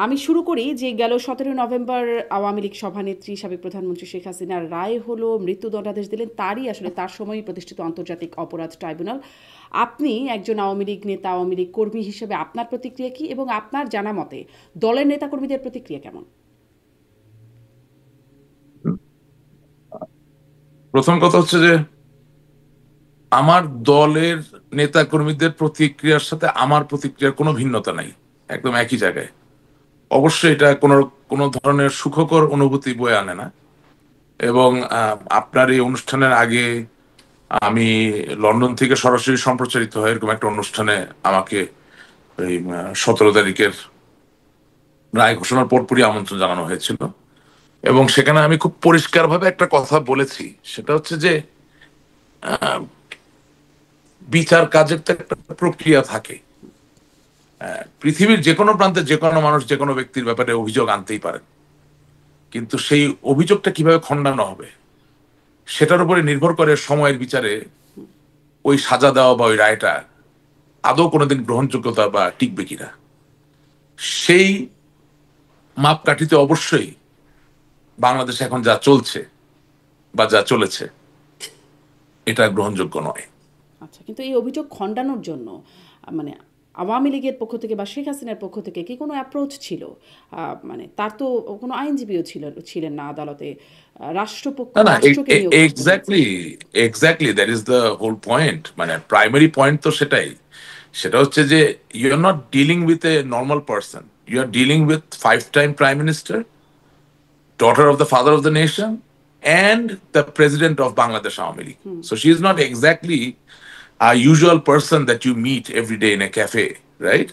আমি শুরু করি যে গেল 17 নভেম্বর আওয়ামী লীগ সভানেত্রী সাবেক প্রধানমন্ত্রী শেখ হাসিনার রায় হলো, মৃত্যুদণ্ডাদেশ দিলেন। তারই আসলে তার সময়ই প্রতিষ্ঠিত আন্তর্জাতিক অপরাধ ট্রাইব্যুনাল। আপনি একজন আওয়ামী লীগ নেতা, আওয়ামী লীগ কর্মী হিসেবে আপনার প্রতিক্রিয়া কি, এবং আপনার জানা মতে দলের নেতাকর্মীদের প্রতিক্রিয়া কেমন? প্রথম কথা হচ্ছে যে আমার দলের নেতা কর্মীদের প্রতিক্রিয়ার সাথে আমার প্রতিক্রিয়ার কোনো ভিন্নতা নাই, একদম একই জায়গায়। অবশ্যই এটা কোনো কোনো ধরনের সুখকর অনুভূতি বয়ে আনে না। এবং আপনার এই অনুষ্ঠানের আগে আমি লন্ডন থেকে সরাসরি সম্প্রচারিত হয় এরকম একটা অনুষ্ঠানে আমাকে এই 17 তারিখের রায় ঘোষণার পরপরই আমন্ত্রণ জানানো হয়েছিল। এবং সেখানে আমি খুব পরিষ্কারভাবে একটা কথা বলেছি, সেটা হচ্ছে যে বিচার কাজের তো একটা প্রক্রিয়া থাকে। পৃথিবীর যে কোনো প্রান্তে যে কোনো মানুষ যে কোনো ব্যক্তির ব্যাপারে অভিযোগ আনতেই পারেন, কিন্তু সেই অভিযোগটা কিভাবে খণ্ডানো হবে সেটার উপরে নির্ভর করে সময়ের বিচারে ওই সাজা দেওয়া বা ওই রায়টা আদৌ কোনোদিন গ্রহণযোগ্যতা বা টিকবে কিনা। সেই মাপকাঠিতে অবশ্যই বাংলাদেশে এখন যা চলছে বা যা চলেছে এটা গ্রহণযোগ্য নয়। আচ্ছা, কিন্তু এই অভিযোগ খণ্ডানোর জন্য মানে আওয়ামী লীগের পক্ষ থেকে বা শেখ হাসিনার পক্ষ থেকে কি কোনো অ্যাপ্রোচ ছিল? মানে তার তো কোনো আইনজীবীও ছিলেন না আদালতে। রাষ্ট্রপক্ষ না না, রাষ্ট্রকে নিয়োগ করতে হয়েছে। Exactly exactly that is the whole point. মানে প্রাইমারি পয়েন্ট তো সেটাই। সেটা হচ্ছে যে you are not dealing with a normal person, you are dealing with 5 time prime minister, daughter of the father of the nation, and the president of Bangladesh Awami League. So she is not exactly a usual person that you meet every day in a cafe, right?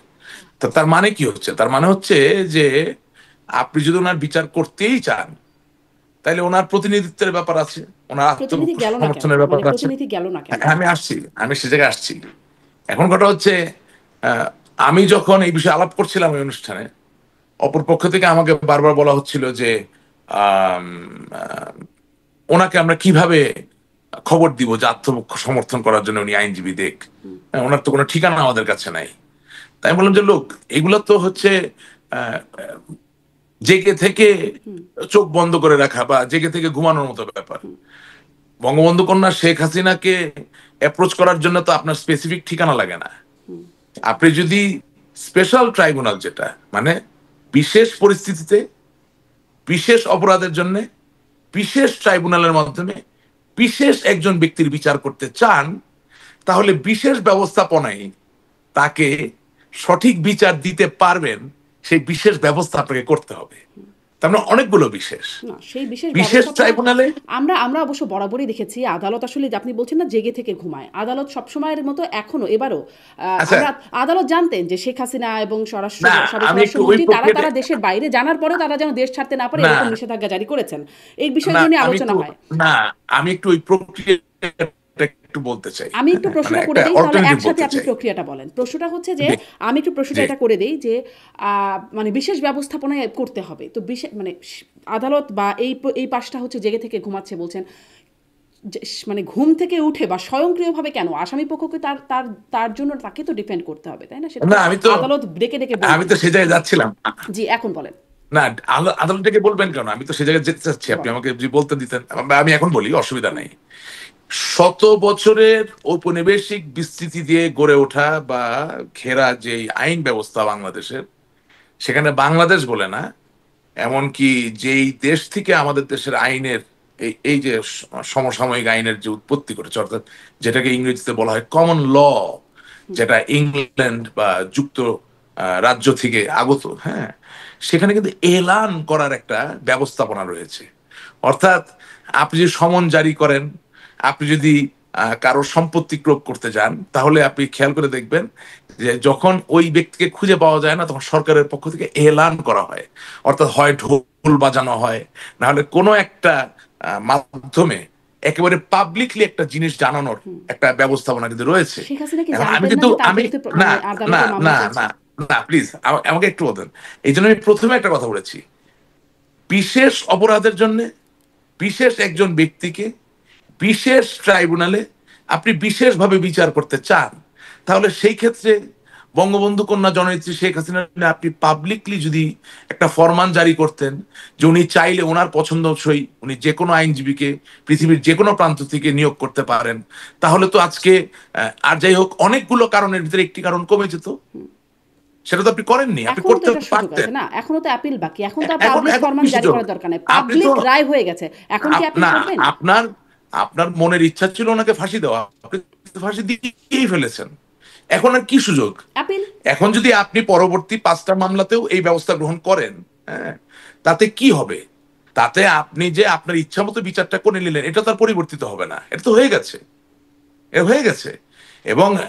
তো তার মানে কি হচ্ছে? তার মানে হচ্ছে যে আপনি যদি ওনার বিচার করতেই চান তাহলে ওনার প্রতিনিধিত্বের ব্যাপার আছে, ওনার প্রতিনিধি গেল না কেন? আত্মসমর্থনের ব্যাপার মানে আছে। প্রতিনিধি গেল না কেন? হ্যাঁ, আমি সে জায়গায় আসছি। এখন কথা হচ্ছে আহ, আমি যখন এই বিষয়ে আলাপ করছিলাম ওই অনুষ্ঠানে, অপর পক্ষ থেকে আমাকে বারবার বলা হচ্ছিল যে আম, আহ, ওনাকে আমরা কিভাবে খবর দিব যে আত্মসমর্থন করার জন্য উনি আইনজীবী দেখ। হ্যাঁ, ওনার তো কোনো ঠিকানা আমাদের কাছে নাই। তাই আমি বললাম যে লোক, এগুলো তো হচ্ছে আহ, জেগে থেকে চোখ বন্ধ করে রাখা বা জেগে থেকে ঘুমানোর মতো ব্যাপার। বঙ্গবন্ধু কন্যা শেখ হাসিনাকে অ্যাপ্রোচ করার জন্য তো আপনার স্পেসিফিক ঠিকানা লাগে না। আপনি যদি স্পেশাল ট্রাইব্যুনাল, যেটা মানে বিশেষ পরিস্থিতিতে বিশেষ অপরাধের জন্য বিশেষ ট্রাইব্যুনালের মাধ্যমে বিশেষ একজন ব্যক্তির বিচার করতে চান, তাহলে বিশেষ ব্যবস্থাপনায় তাকে সঠিক বিচার দিতে পারবেন, সেই বিশেষ ব্যবস্থা আপনাকে করতে হবে। তার মানে অনেকগুলো বিশেষ না, সেই বিশেষ বিশেষ ব্যবস্থাপনা ট্রাইব্যুনালে। আমরা আমরা অবশ্য বরাবরই দেখেছি আদালত আসলে, যে আপনি বলছেন না জেগে থেকে ঘুমায়, আদালত সবসময়ের মতো এখনো এবারও আচ্ছা, আমরা আদালত জানতেন যে শেখ হাসিনা এবং না সাবেক আমি একটু ওই স্বরাষ্ট্রমন্ত্রী তারা প্রক্রিয়াটা, তারা দেশের বাইরে, জানার পরেও তারা যেন দেশ ছাড়তে না পারে না এরকম নিষেধাজ্ঞা জারি করেছেন। এই না বিষয়গুলো নিয়ে আমি আলোচনা একটু, হয়। না আমি একটু ওই প্রক্রিয়াটা একটু বলতে চাই। আমি একটু মানে প্রশ্নটা করে একটা দেই, তাহলে অল্টারনেটিভ একসাথে বলতে আপনি চাই। প্রক্রিয়াটা বলেন। প্রশ্নটা হচ্ছে যে, জি আমি একটু প্রশ্নটা জি এটা করে দেই যে মানে বিশেষ ব্যবস্থাপনায় করতে হবে তো বিশেষ মানে আদালত বা এই পাশটা হচ্ছে জেগে থেকে ঘুমাচ্ছে বলছেন। মানে ঘুম থেকে উঠে বা স্বয়ংক্রিয়ভাবে কেন আসামি পক্ষকে তার তার তার জন্য তাকে তো ডিপেন্ড করতে হবে, তাই না? সেটা না তো আমি তো আদালত ডেকে ডেকে আমি বলবে তো না। সে জায়গায় যাচ্ছিলাম জি, এখন বলেন। না। আদালতটাকে বলবেন কেন? আমি তো সে জায়গায় যেতে চাচ্ছি, আপনি বলেন। আমাকে যদি বলতে দিতেন। আমি এখন বলি, অসুবিধা নাই। শত বছরের ঔপনিবেশিক বিস্তৃতি দিয়ে গড়ে ওঠা বা ঘেরা যে আইন ব্যবস্থা বাংলাদেশের, সেখানে বাংলাদেশ বলে না, এমনকি যেই দেশ থেকে আমাদের দেশের আইনের এই এই যে সমসাময়িক আইনের যে উৎপত্তি করেছে, অর্থাৎ যেটাকে ইংরেজিতে বলা হয় কমন ল, যেটা ইংল্যান্ড বা যুক্ত রাজ্য থেকে আগত, হ্যাঁ, সেখানে কিন্তু এলান করার একটা ব্যবস্থাপনা রয়েছে। অর্থাৎ আপনি যদি সমন জারি করেন, আপনি যদি কারোর সম্পত্তি ক্রোক করতে যান, তাহলে আপনি খেয়াল করে দেখবেন যে যখন ওই ব্যক্তিকে খুঁজে পাওয়া যায় না, তখন সরকারের পক্ষ থেকে এলান করা হয়। অর্থাৎ হয় ঢোল বাজানো হয়, না হলে কোনো একটা মাধ্যমে একেবারে পাবলিকলি একটা জিনিস জানানোর একটা ব্যবস্থাপনা কিন্তু রয়েছে। শেখ হাসিনা কি এখন আমি জানতেন না কিন্তু যে তার আমি বিরুদ্ধে না মানে না আদালতে মামলা না চলছে? না না প্লিজ আমাকে একটু বলতেন। এই জন্য আমি প্রথমে একটা কথা বলেছি, বিশেষ অপরাধের জন্য বিশেষ একজন ব্যক্তিকে বিশেষ ট্রাইব্যুনালে আপনি বিশেষভাবে বিচার করতে চান, তাহলে সেই ক্ষেত্রে বঙ্গবন্ধু কন্যা জননেত্রী শেখ হাসিনা আপনি পাবলিকলি যদি একটা ফরমান জারি করতেন যে উনি চাইলে ওনার পছন্দসই উনি যে কোনো আইনজীবীকে পৃথিবীর যে কোনো প্রান্ত থেকে নিয়োগ করতে পারেন, তাহলে তো আজকে আর যাই হোক অনেকগুলো কারণের ভিতরে একটি কারণ কমে যেত। সেটা তো আপনি করেননি, আপনি এখনো তো করতে এটা সুযোগ পারতেন। আছে না, এখনো তো অ্যাপিল বাকি, এখন তো এখন পাবলিক এখন ফরমান কি জারি সুযোগ? করার দরকার নেই, আপনি তো পাবলিক রায় হয়ে গেছে, এখন কি অ্যাপিল না, করবেন? আপনার আপনার মনের ইচ্ছা ছিল ওনাকে ফাঁসি দেওয়া, আপনি ফাঁসি দিয়েই ফেলেছেন। এখন আর কি সুযোগ? অ্যাপিল। এখন যদি আপনি পরবর্তী 5টা মামলাতেও এই ব্যবস্থা গ্রহণ করেন, হ্যাঁ, তাতে কি হবে? তাতে আপনি যে আপনার ইচ্ছা মতো বিচারটা করে নিলেন এটা তো আর পরিবর্তিত হবে না, এটা তো হয়ে গেছে, এটা হয়ে গেছে। এবং না,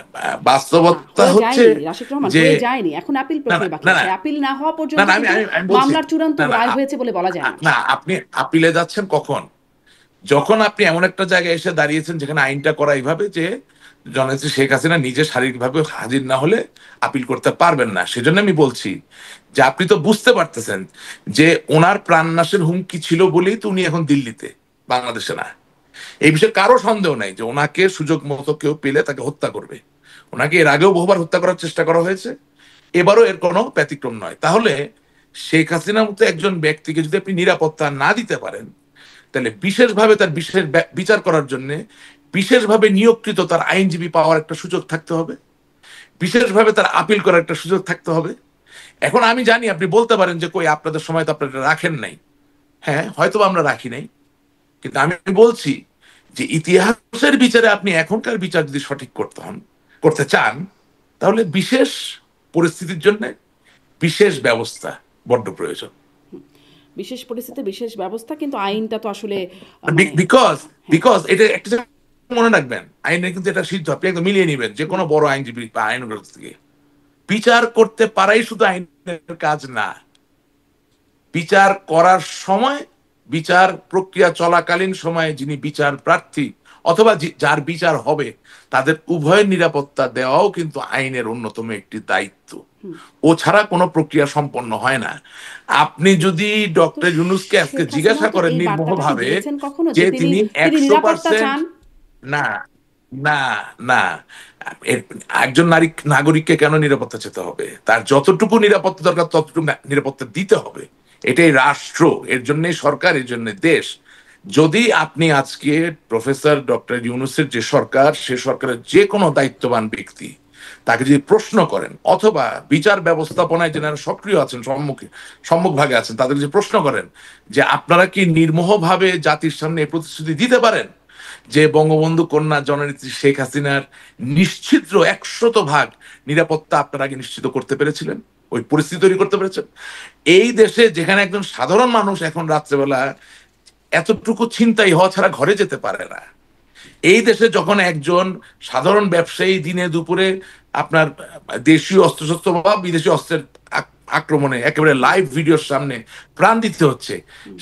বাস্তবতা হয়ে হচ্ছে যায়নি রাশিদ রহমান, যে হয়ে যায়নি, এখন আপিল না না প্রক্রিয়া বাকি না আছে, না আপিল না হওয়া না পর্যন্ত না, কিন্তু আমি বলছি মামলার চূড়ান্ত না না রায় হয়েছে বলে বলা যায় না। না, আপনি আপিলে যাচ্ছেন কখন? যখন আপনি এমন একটা জায়গায় এসে দাঁড়িয়েছেন যেখানে আইনটা করা এইভাবে যে জননেত্রী শেখ হাসিনা নিজে শারীরিকভাবে হাজির না হলে আপিল করতে পারবেন না। সেজন্য আমি বলছি যে আপনি তো বুঝতে পারতেছেন যে ওনার প্রাণনাশের হুমকি ছিল বলেই তো উনি এখন দিল্লিতে, বাংলাদেশে না। এই বিষয়ে কারো সন্দেহ নাই যে ওনাকে সুযোগ মতো কেউ পেলে তাকে হত্যা করবে। ওনাকে এর আগেও বহুবার হত্যা করার চেষ্টা করা হয়েছে, এবারও এর কোনো ব্যতিক্রম নয়। তাহলে শেখ হাসিনার মতো একজন ব্যক্তিকে যদি আপনি নিরাপত্তা না দিতে পারেন, তাহলে বিশেষভাবে তার বিশেষ বিচার করার জন্য বিশেষভাবে নিয়োগকৃত তার আইনজীবী পাওয়ার একটা সুযোগ থাকতে হবে, বিশেষভাবে তার আপিল করার একটা সুযোগ থাকতে হবে। এখন আমি জানি আপনি বলতে পারেন যে কই আপনাদের সময় তো আপনারা রাখেন নাই। হ্যাঁ, হয়তো আমরা রাখি নাই, কিন্তু আমি বলছি যে ইতিহাসের বিচারে আপনি এখনকার বিচার যদি সঠিক করতে চান, তাহলে বিশেষ পরিস্থিতির জন্য বিশেষ ব্যবস্থা বড্ড প্রয়োজন। বিশেষ পরিস্থিতি বিশেষ ব্যবস্থা, কিন্তু আইনটা তো আসলে মানে বিকজ হ্যাঁ। বিকজ এটা একটা জিনিস মনে রাখবেন, আইনে কিন্তু এটা সিদ্ধ, আপনি একদম মিলিয়ে নেবেন যে কোনো বড় আইনজীবী বা আইনজ্ঞ থেকে বিচার করতে পারাই শুধু আইনের কাজ না। বিচার করার সময়, বিচার প্রক্রিয়া চলাকালীন সময়ে যিনি বিচার প্রার্থী অথবা যার বিচার হবে তাদের উভয়ের নিরাপত্তা দেওয়াও কিন্তু আইনের অন্যতম একটি দায়িত্ব। ও ছাড়া কোনো প্রক্রিয়া সম্পন্ন হয় না। আপনি যদি তো ডক্টর ইউনূসকে আজকে শেখ হাসিনা জিজ্ঞাসা কি করেন এই বার্তাটা কি নির্মোহভাবে দিয়েছেন কখনো যে যে তিনি তিনি তিনি নিরাপত্তা 100%, চান? না না না, একজন নাগরিককে কেন নিরাপত্তা চেতে হবে? তার যতটুকু নিরাপত্তা দরকার ততটুকু নিরাপত্তা দিতে হবে। এটাই রাষ্ট্র, এর জন্য সরকার, এর জন্য দেশ। যদি আপনি আজকে প্রফেসর ডক্টর ইউনূসের যে সরকার, সে সরকারের যে কোনো দায়িত্ববান ব্যক্তি তাকে যদি প্রশ্ন করেন, অথবা বিচার ব্যবস্থাপনায় যারা সক্রিয় আছেন, সম্মুখভাগে আছেন, তাদের যে প্রশ্ন করেন যে আপনারা কি নির্মোহভাবে জাতির সামনে এই প্রতিশ্রুতি দিতে পারেন যে বঙ্গবন্ধু কন্যা জননেত্রী শেখ হাসিনার নিশ্চিদ্র 100% নিরাপত্তা আপনারা আগে নিশ্চিত করতে পেরেছিলেন, ওই পরিস্থিতি তৈরি করতে পেরেছেন? এই দেশে যেখানে একজন সাধারণ মানুষ এখন রাত্রেবেলা এতটুকু ছিনতাই হওয়া ছাড়া ঘরে যেতে পারে না, এই দেশে যখন একজন সাধারণ ব্যবসায়ী দিনে দুপুরে আপনার দেশীয় অস্ত্রশস্ত্র বা বিদেশি অস্ত্রের আক্রমণে একেবারে লাইভ ভিডিওর সামনে প্রাণ দিতে হচ্ছে,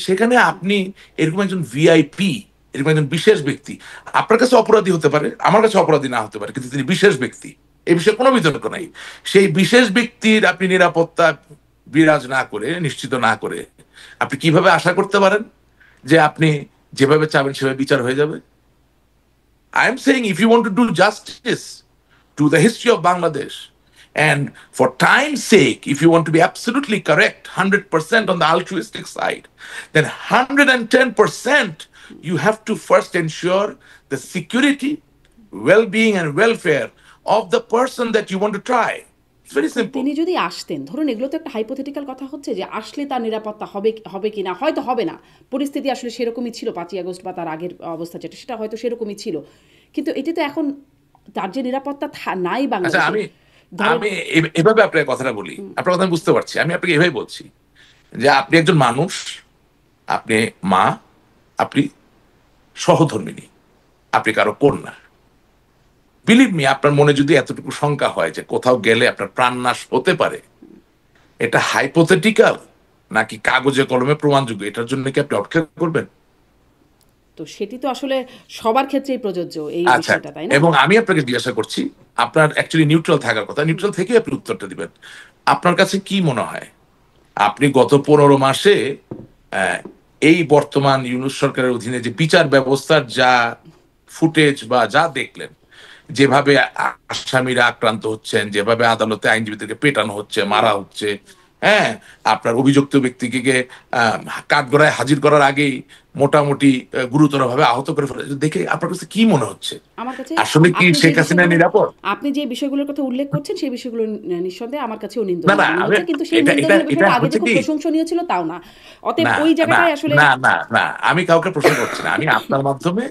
সেখানে আপনি এরকম একজন ভিআইপি, এরকম একজন বিশেষ ব্যক্তি, আপনার কাছে অপরাধী হতে পারে, আমার কাছে অপরাধী না হতে পারে, কিন্তু তিনি বিশেষ ব্যক্তি, এই বিষয়ে কোনো বিতর্ক নাই। সেই বিশেষ ব্যক্তির আপনি নিরাপত্তা বিরাজ না করে, নিশ্চিত না করে, আপনি কিভাবে আশা করতে পারেন যে আপনি যেভাবে চাবেন সেভাবে বিচার হয়ে যাবে? I'm saying if you want to do justice to the history of Bangladesh, and for time's sake, if you want to be absolutely correct, 100% on the altruistic side, then 110% you have to first ensure the security, well-being, and welfare of the person that you want to try. It's very এখন simple. তিনি যদি আসতেন, ধরুন এগুলো তো একটা hypothetical কথা হচ্ছে যে আসলে তার নিরাপত্তা হবে হবে কি না, হয়তো হবে না, পরিস্থিতি আসলে সেরকমই ছিল 5ই আগস্ট বা তার আগের অবস্থা যেটা, সেটা হয়তো সেরকমই ছিল, কিন্তু এটি তো এখন তার যে নিরাপত্তা নাই আচ্ছা, বাংলাদেশে। আমি ধরেন আমি এভাবে আপনার কথাটা বলি, আপনার কথা আমি বুঝতে পারছি। আমি আপনাকে এভাবে বলছি যে আপনি একজন মানুষ, আপনি মা, আপনি সহধর্মিণী, আপনি কারো কন্যা। বিলিভ মি, আপনার মনে যদি এতটুকু শঙ্কা হয় যে কোথাও গেলে আপনার প্রাণনাশ হতে পারে, এটা হাইপোথেটিক্যাল নাকি কাগজে কলমে প্রমাণযোগ্য, এটার জন্য কি আপনি অপেক্ষা করবেন? তো সেটি তো আসলে সবার ক্ষেত্রেই প্রযোজ্য এই আচ্ছা, বিষয়টা, তাই না? এবং আমি আপনাকে জিজ্ঞাসা করছি, আপনার অ্যাকচুয়ালি নিউট্রাল থাকার কথা, নিউট্রাল থেকে আপনি উত্তরটা দিবেন। আপনার কাছে কি মনে হয় আপনি গত 15 মাসে এই বর্তমান ইউনূস সরকারের অধীনে যে বিচার ব্যবস্থার যা ফুটেজ বা যা দেখলেন, যেভাবে আসামিরা আক্রান্ত হচ্ছেন, যেভাবে আদালতে আইনজীবীদেরকে পেটানো হচ্ছে, মারা হচ্ছে, হ্যাঁ, আপনার অভিযুক্ত ব্যক্তিকে কাঠগড়ায় হাজির করার আগেই মোটামুটি গুরুতরভাবে আহত করে ফেলে, দেখে আপনার কাছে কি মনে হচ্ছে? আমার কাছে আসলে কি আপনি যে শেখ হাসিনা বিষয়গুলো নিরাপদ? আপনি যে বিষয়গুলোর কথা উল্লেখ করছেন সেই বিষয়গুলো নিঃসন্দেহে আমার কাছেও না নিন্দনীয় না, মনে আমি হচ্ছে, কিন্তু সেই এটা এটা নিন্দনীয় এটা বিষয়টা আগে যে হচ্ছে খুব কি, প্রশংসনীয় ছিল তাও না। অতএব না ওই না জায়গাটায় আসলে না না না, আমি কাউকে প্রশ্ন করছি না, আমি আপনার মাধ্যমে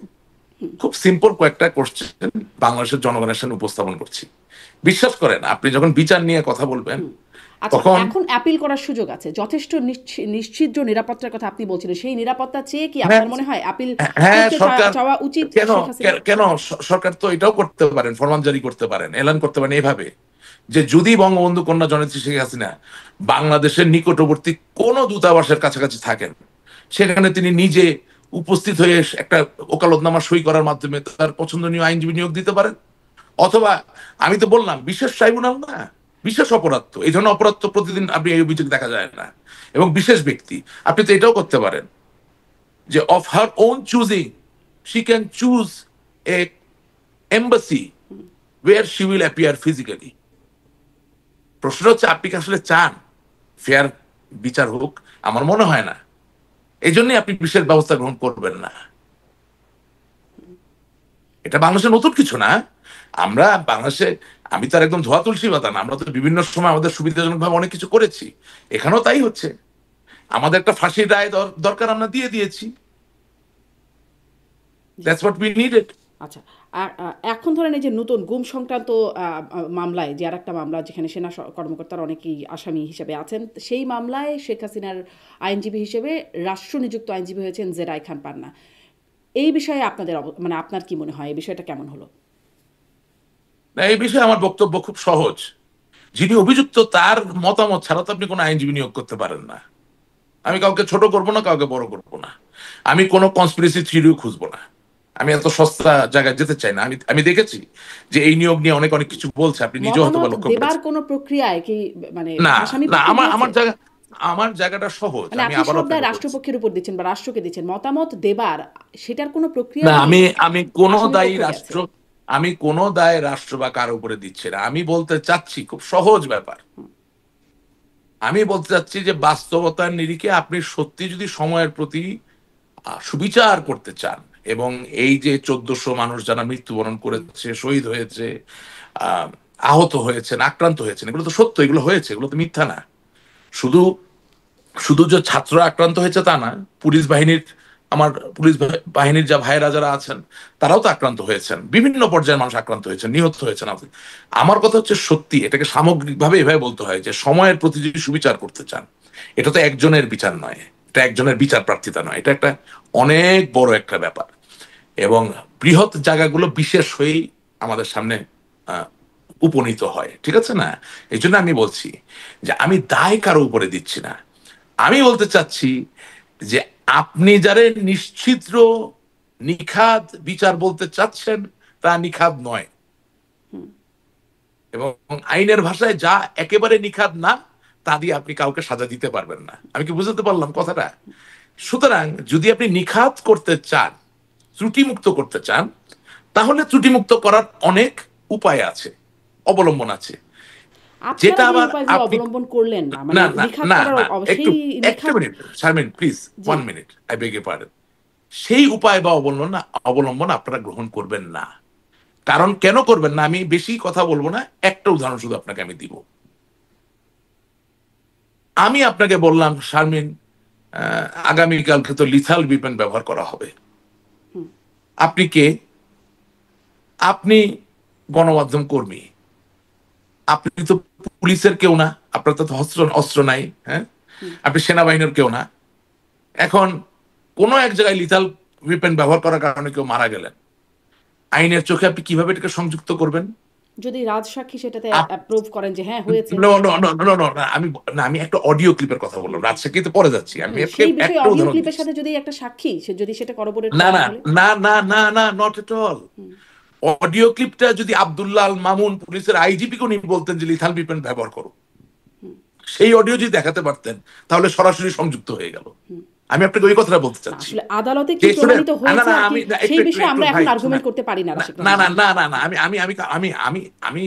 খুব সিম্পল কয়েকটা কোশ্চেন বাংলাদেশের জনগণের সামনে উপস্থাপন করছি। বিশ্বাস করেন, আপনি যখন বিচার নিয়ে কথা বলবেন আচ্ছা, তখন, এখন অ্যাপিল করার সুযোগ আছে, যথেষ্ট নিশ্ছিদ্র নিরাপত্তার কথা আপনি বলছিলেন, সেই নিরাপত্তা চেয়ে কি হ্যাঁ আপনার মনে হয় অ্যাপিল হ্যাঁ, করতে সরকার চাওয়া উচিত কেন শেখ হাসিনা? কেন সরকার তো এটাও করতে পারেন, ফরমান জারি করতে পারেন, এলান করতে পারেন এভাবে যে যদি বঙ্গবন্ধু কন্যা জননেত্রী শেখ হাসিনা বাংলাদেশের নিকটবর্তী কোন দূতাবাসের কাছাকাছি থাকেন, সেখানে তিনি নিজে উপস্থিত হয়ে একটা ওকালতনামা সই করার মাধ্যমে তার পছন্দনীয় আইনজীবী নিয়োগ দিতে পারেন। অথবা আমি তো বললাম বিশেষ ট্রাইব্যুনাল না, বিশেষ অপরাধ, তো এই ধরনের অপরাধ তো প্রতিদিন আপনি এই অভিযোগ দেখা যায় না, এবং বিশেষ ব্যক্তি, আপনি তো এটাও করতে পারেন যে of her own choosing she can choose a embassy where she will appear physically. প্রশ্ন হচ্ছে আপনি কি আসলে চান ফেয়ার বিচার হোক? আমার মনে হয় না। এই জন্যই আপনি বিশেষ ব্যবস্থা গ্রহণ করবেন না। এটা বাংলাদেশে নতুন কিছু না। আমরা বাংলাদেশে, আমি তো আর একদম ধোয়া তুলসী পাতা না, আমরা তো বিভিন্ন সময় আমাদের সুবিধাজনক ভাবে অনেক কিছু করেছি। এখানেও তাই হচ্ছে, আমাদের একটা ফাঁসির রায় দরকার, আমরা দিয়ে দিয়েছি। That's what we needed. আচ্ছা, এখন ধরেন এই যে নতুন গুম সংক্রান্ত মামলায়, যে আরেকটা মামলা যেখানে সেনা কর্মকর্তার অনেকেই আসামি হিসেবে আছেন, সেই মামলায় শেখ হাসিনার আইনজীবী হিসেবে রাষ্ট্রনিযুক্ত আইনজীবী হয়েছেন জেরাই খান পান্না। এই বিষয়ে আপনাদের মানে আপনার কি মনে হয়, এই বিষয়টা কেমন হলো? না, এই বিষয়ে আমার বক্তব্য খুব সহজ। যিনি অভিযুক্ত তার মতামত ছাড়া তো আপনি কোনো আইনজীবী নিয়োগ করতে পারেন না। আমি কাউকে ছোট করব না, কাউকে বড় করব না, আমি কোনো কনস্পিরেসি থিওরিও খুঁজবো না, আমি এত সস্তা জায়গায় যেতে চাই না। আমি দেখেছি যে এই নিয়োগ নিয়ে অনেক অনেক কিছু বলছে, আপনি নিজেও হয়তো বা মতামত লক্ষ্য দেবার করেছেন। কোনো প্রক্রিয়ায় কি মানে না আসামি না, পক্ষ আমার দিয়েছে? আমার জায়গা, আমার জায়গাটা সহজ, মানে আমি আপনি আবারও সব দায় আপনাকে বলছি। রাষ্ট্রপক্ষের উপর দিচ্ছেন বা রাষ্ট্রকে দিচ্ছেন, মতামত দেবার সেটার কোনো প্রক্রিয়া না, কি আমি আমি কোনো আসামি দায়ী পক্ষ গেছে? রাষ্ট্র, আমি কোনো দায় রাষ্ট্র বা কারো উপরে দিচ্ছি না। আমি বলতে চাচ্ছি খুব সহজ ব্যাপার, আমি বলতে চাচ্ছি যে বাস্তবতার নিরিখে আপনি সত্যি যদি সময়ের প্রতি সুবিচার করতে চান, এবং এই যে 1400 মানুষ যারা মৃত্যুবরণ করেছে, শহীদ হয়েছে, আহ, আহত হয়েছেন, আক্রান্ত হয়েছেন, এগুলো তো সত্য, এগুলো হয়েছে, এগুলো তো মিথ্যা না। শুধু শুধু যে ছাত্র আক্রান্ত হয়েছে তা না, পুলিশ বাহিনীর, আমার পুলিশ বাহিনীর যা ভাইয়েরা যারা আছেন তারাও তো আক্রান্ত হয়েছেন, বিভিন্ন পর্যায়ের মানুষ আক্রান্ত হয়েছেন, নিহত হয়েছেন। আমার কথা হচ্ছে সত্যি এটাকে সামগ্রিকভাবে এভাবে বলতে হয় যে সময়ের প্রতি যদি সুবিচার করতে চান, এটা তো একজনের বিচার নয়, এটা একজনের বিচার প্রার্থিতা নয়, এটা একটা অনেক বড় একটা ব্যাপার, এবং বৃহৎ জায়গাগুলো বিশেষ হয়েই আমাদের সামনে আহ, উপনীত হয়, ঠিক আছে না? এই জন্য আমি বলছি যে আমি দায় কারো উপরে দিচ্ছি না, আমি বলতে চাচ্ছি যে আপনি যারা নিশ্চিদ্র নিখাদ বিচার বলতে চাচ্ছেন তা নিখাদ নয়, এবং আইনের ভাষায় যা একেবারে নিখাদ না তা দিয়ে আপনি কাউকে সাজা দিতে পারবেন না। আমি কি বুঝতে পারলাম কথাটা? সুতরাং যদি আপনি নিখাত করতে চান, ত্রুটিমুক্ত করতে চান, তাহলে ত্রুটিমুক্ত করার অনেক উপায় আছে, অবলম্বন আছে, আপনারা যেটা যে আবার উপায়গুলো আপনি, অবলম্বন করলেন না, মানে না না নিখাত না করার না, একটু, সেই একটা নিখাত। মিনিট শারমিন প্লিজ, জি। 1 minute, I beg you pardon. সেই উপায় বা অবলম্বন আপনারা গ্রহণ করবেন না। কারণ কেন করবেন না আমি বেশি কথা বলবো না, একটা উদাহরণ শুধু আপনাকে আমি দিব। আমি আপনাকে বললাম শারমিন, আগামীকালকে তো লিথাল উইপন ব্যবহার করা হবে। আপনি কে? আপনি গণমাধ্যম কর্মী, আপনি তো পুলিশের কেউ না, আপনার তো অস্ত্র অস্ত্র নাই, হ্যাঁ, আপনি সেনাবাহিনীর কেউ না। এখন কোন এক জায়গায় লিথাল উইপন ব্যবহার করার কারণে কেউ মারা গেলেন, আইনের চোখে আপনি কিভাবে এটাকে সংযুক্ত করবেন? যদি রাজসাক্ষী সেটাতে আপ- অ্যাপ্রুভ করেন যে হ্যাঁ হয়েছে। No, no, no, no, no, no, না, আমি একটা অডিও ক্লিপের কথা বললাম, রাজশাহীতে পরে যাচ্ছি, আমি সেই বিষয়ে একটা অডিও উদাহরণ ক্লিপের দিচ্ছি। সাথে যদি একটা সাক্ষী সে যদি সেটা করবোরেট না করে না তাহলে? না না না না, নট এট অল। অডিও ক্লিপটা যদি আব্দুল্লাহ আল মামুন পুলিশের আইজিপি কে উনি বলতেন যে লিথাল উইপন ব্যবহার করো, সেই অডিও যদি দেখাতে পারতেন তাহলে সরাসরি সংযুক্ত হয়ে গেল। আমি আপনাকে ওই কথাটা বলতে না, চাচ্ছি আসলে আদালতে যে কি প্রমাণিত না না হয়েছে না আর কি আমি না, একটু সেই একটু বিষয়ে একটু আমরা এখন ভাই আর্গুমেন্ট শোনেন, করতে পারি না, না রাশিদ না রহমান। না না না না আমি আমি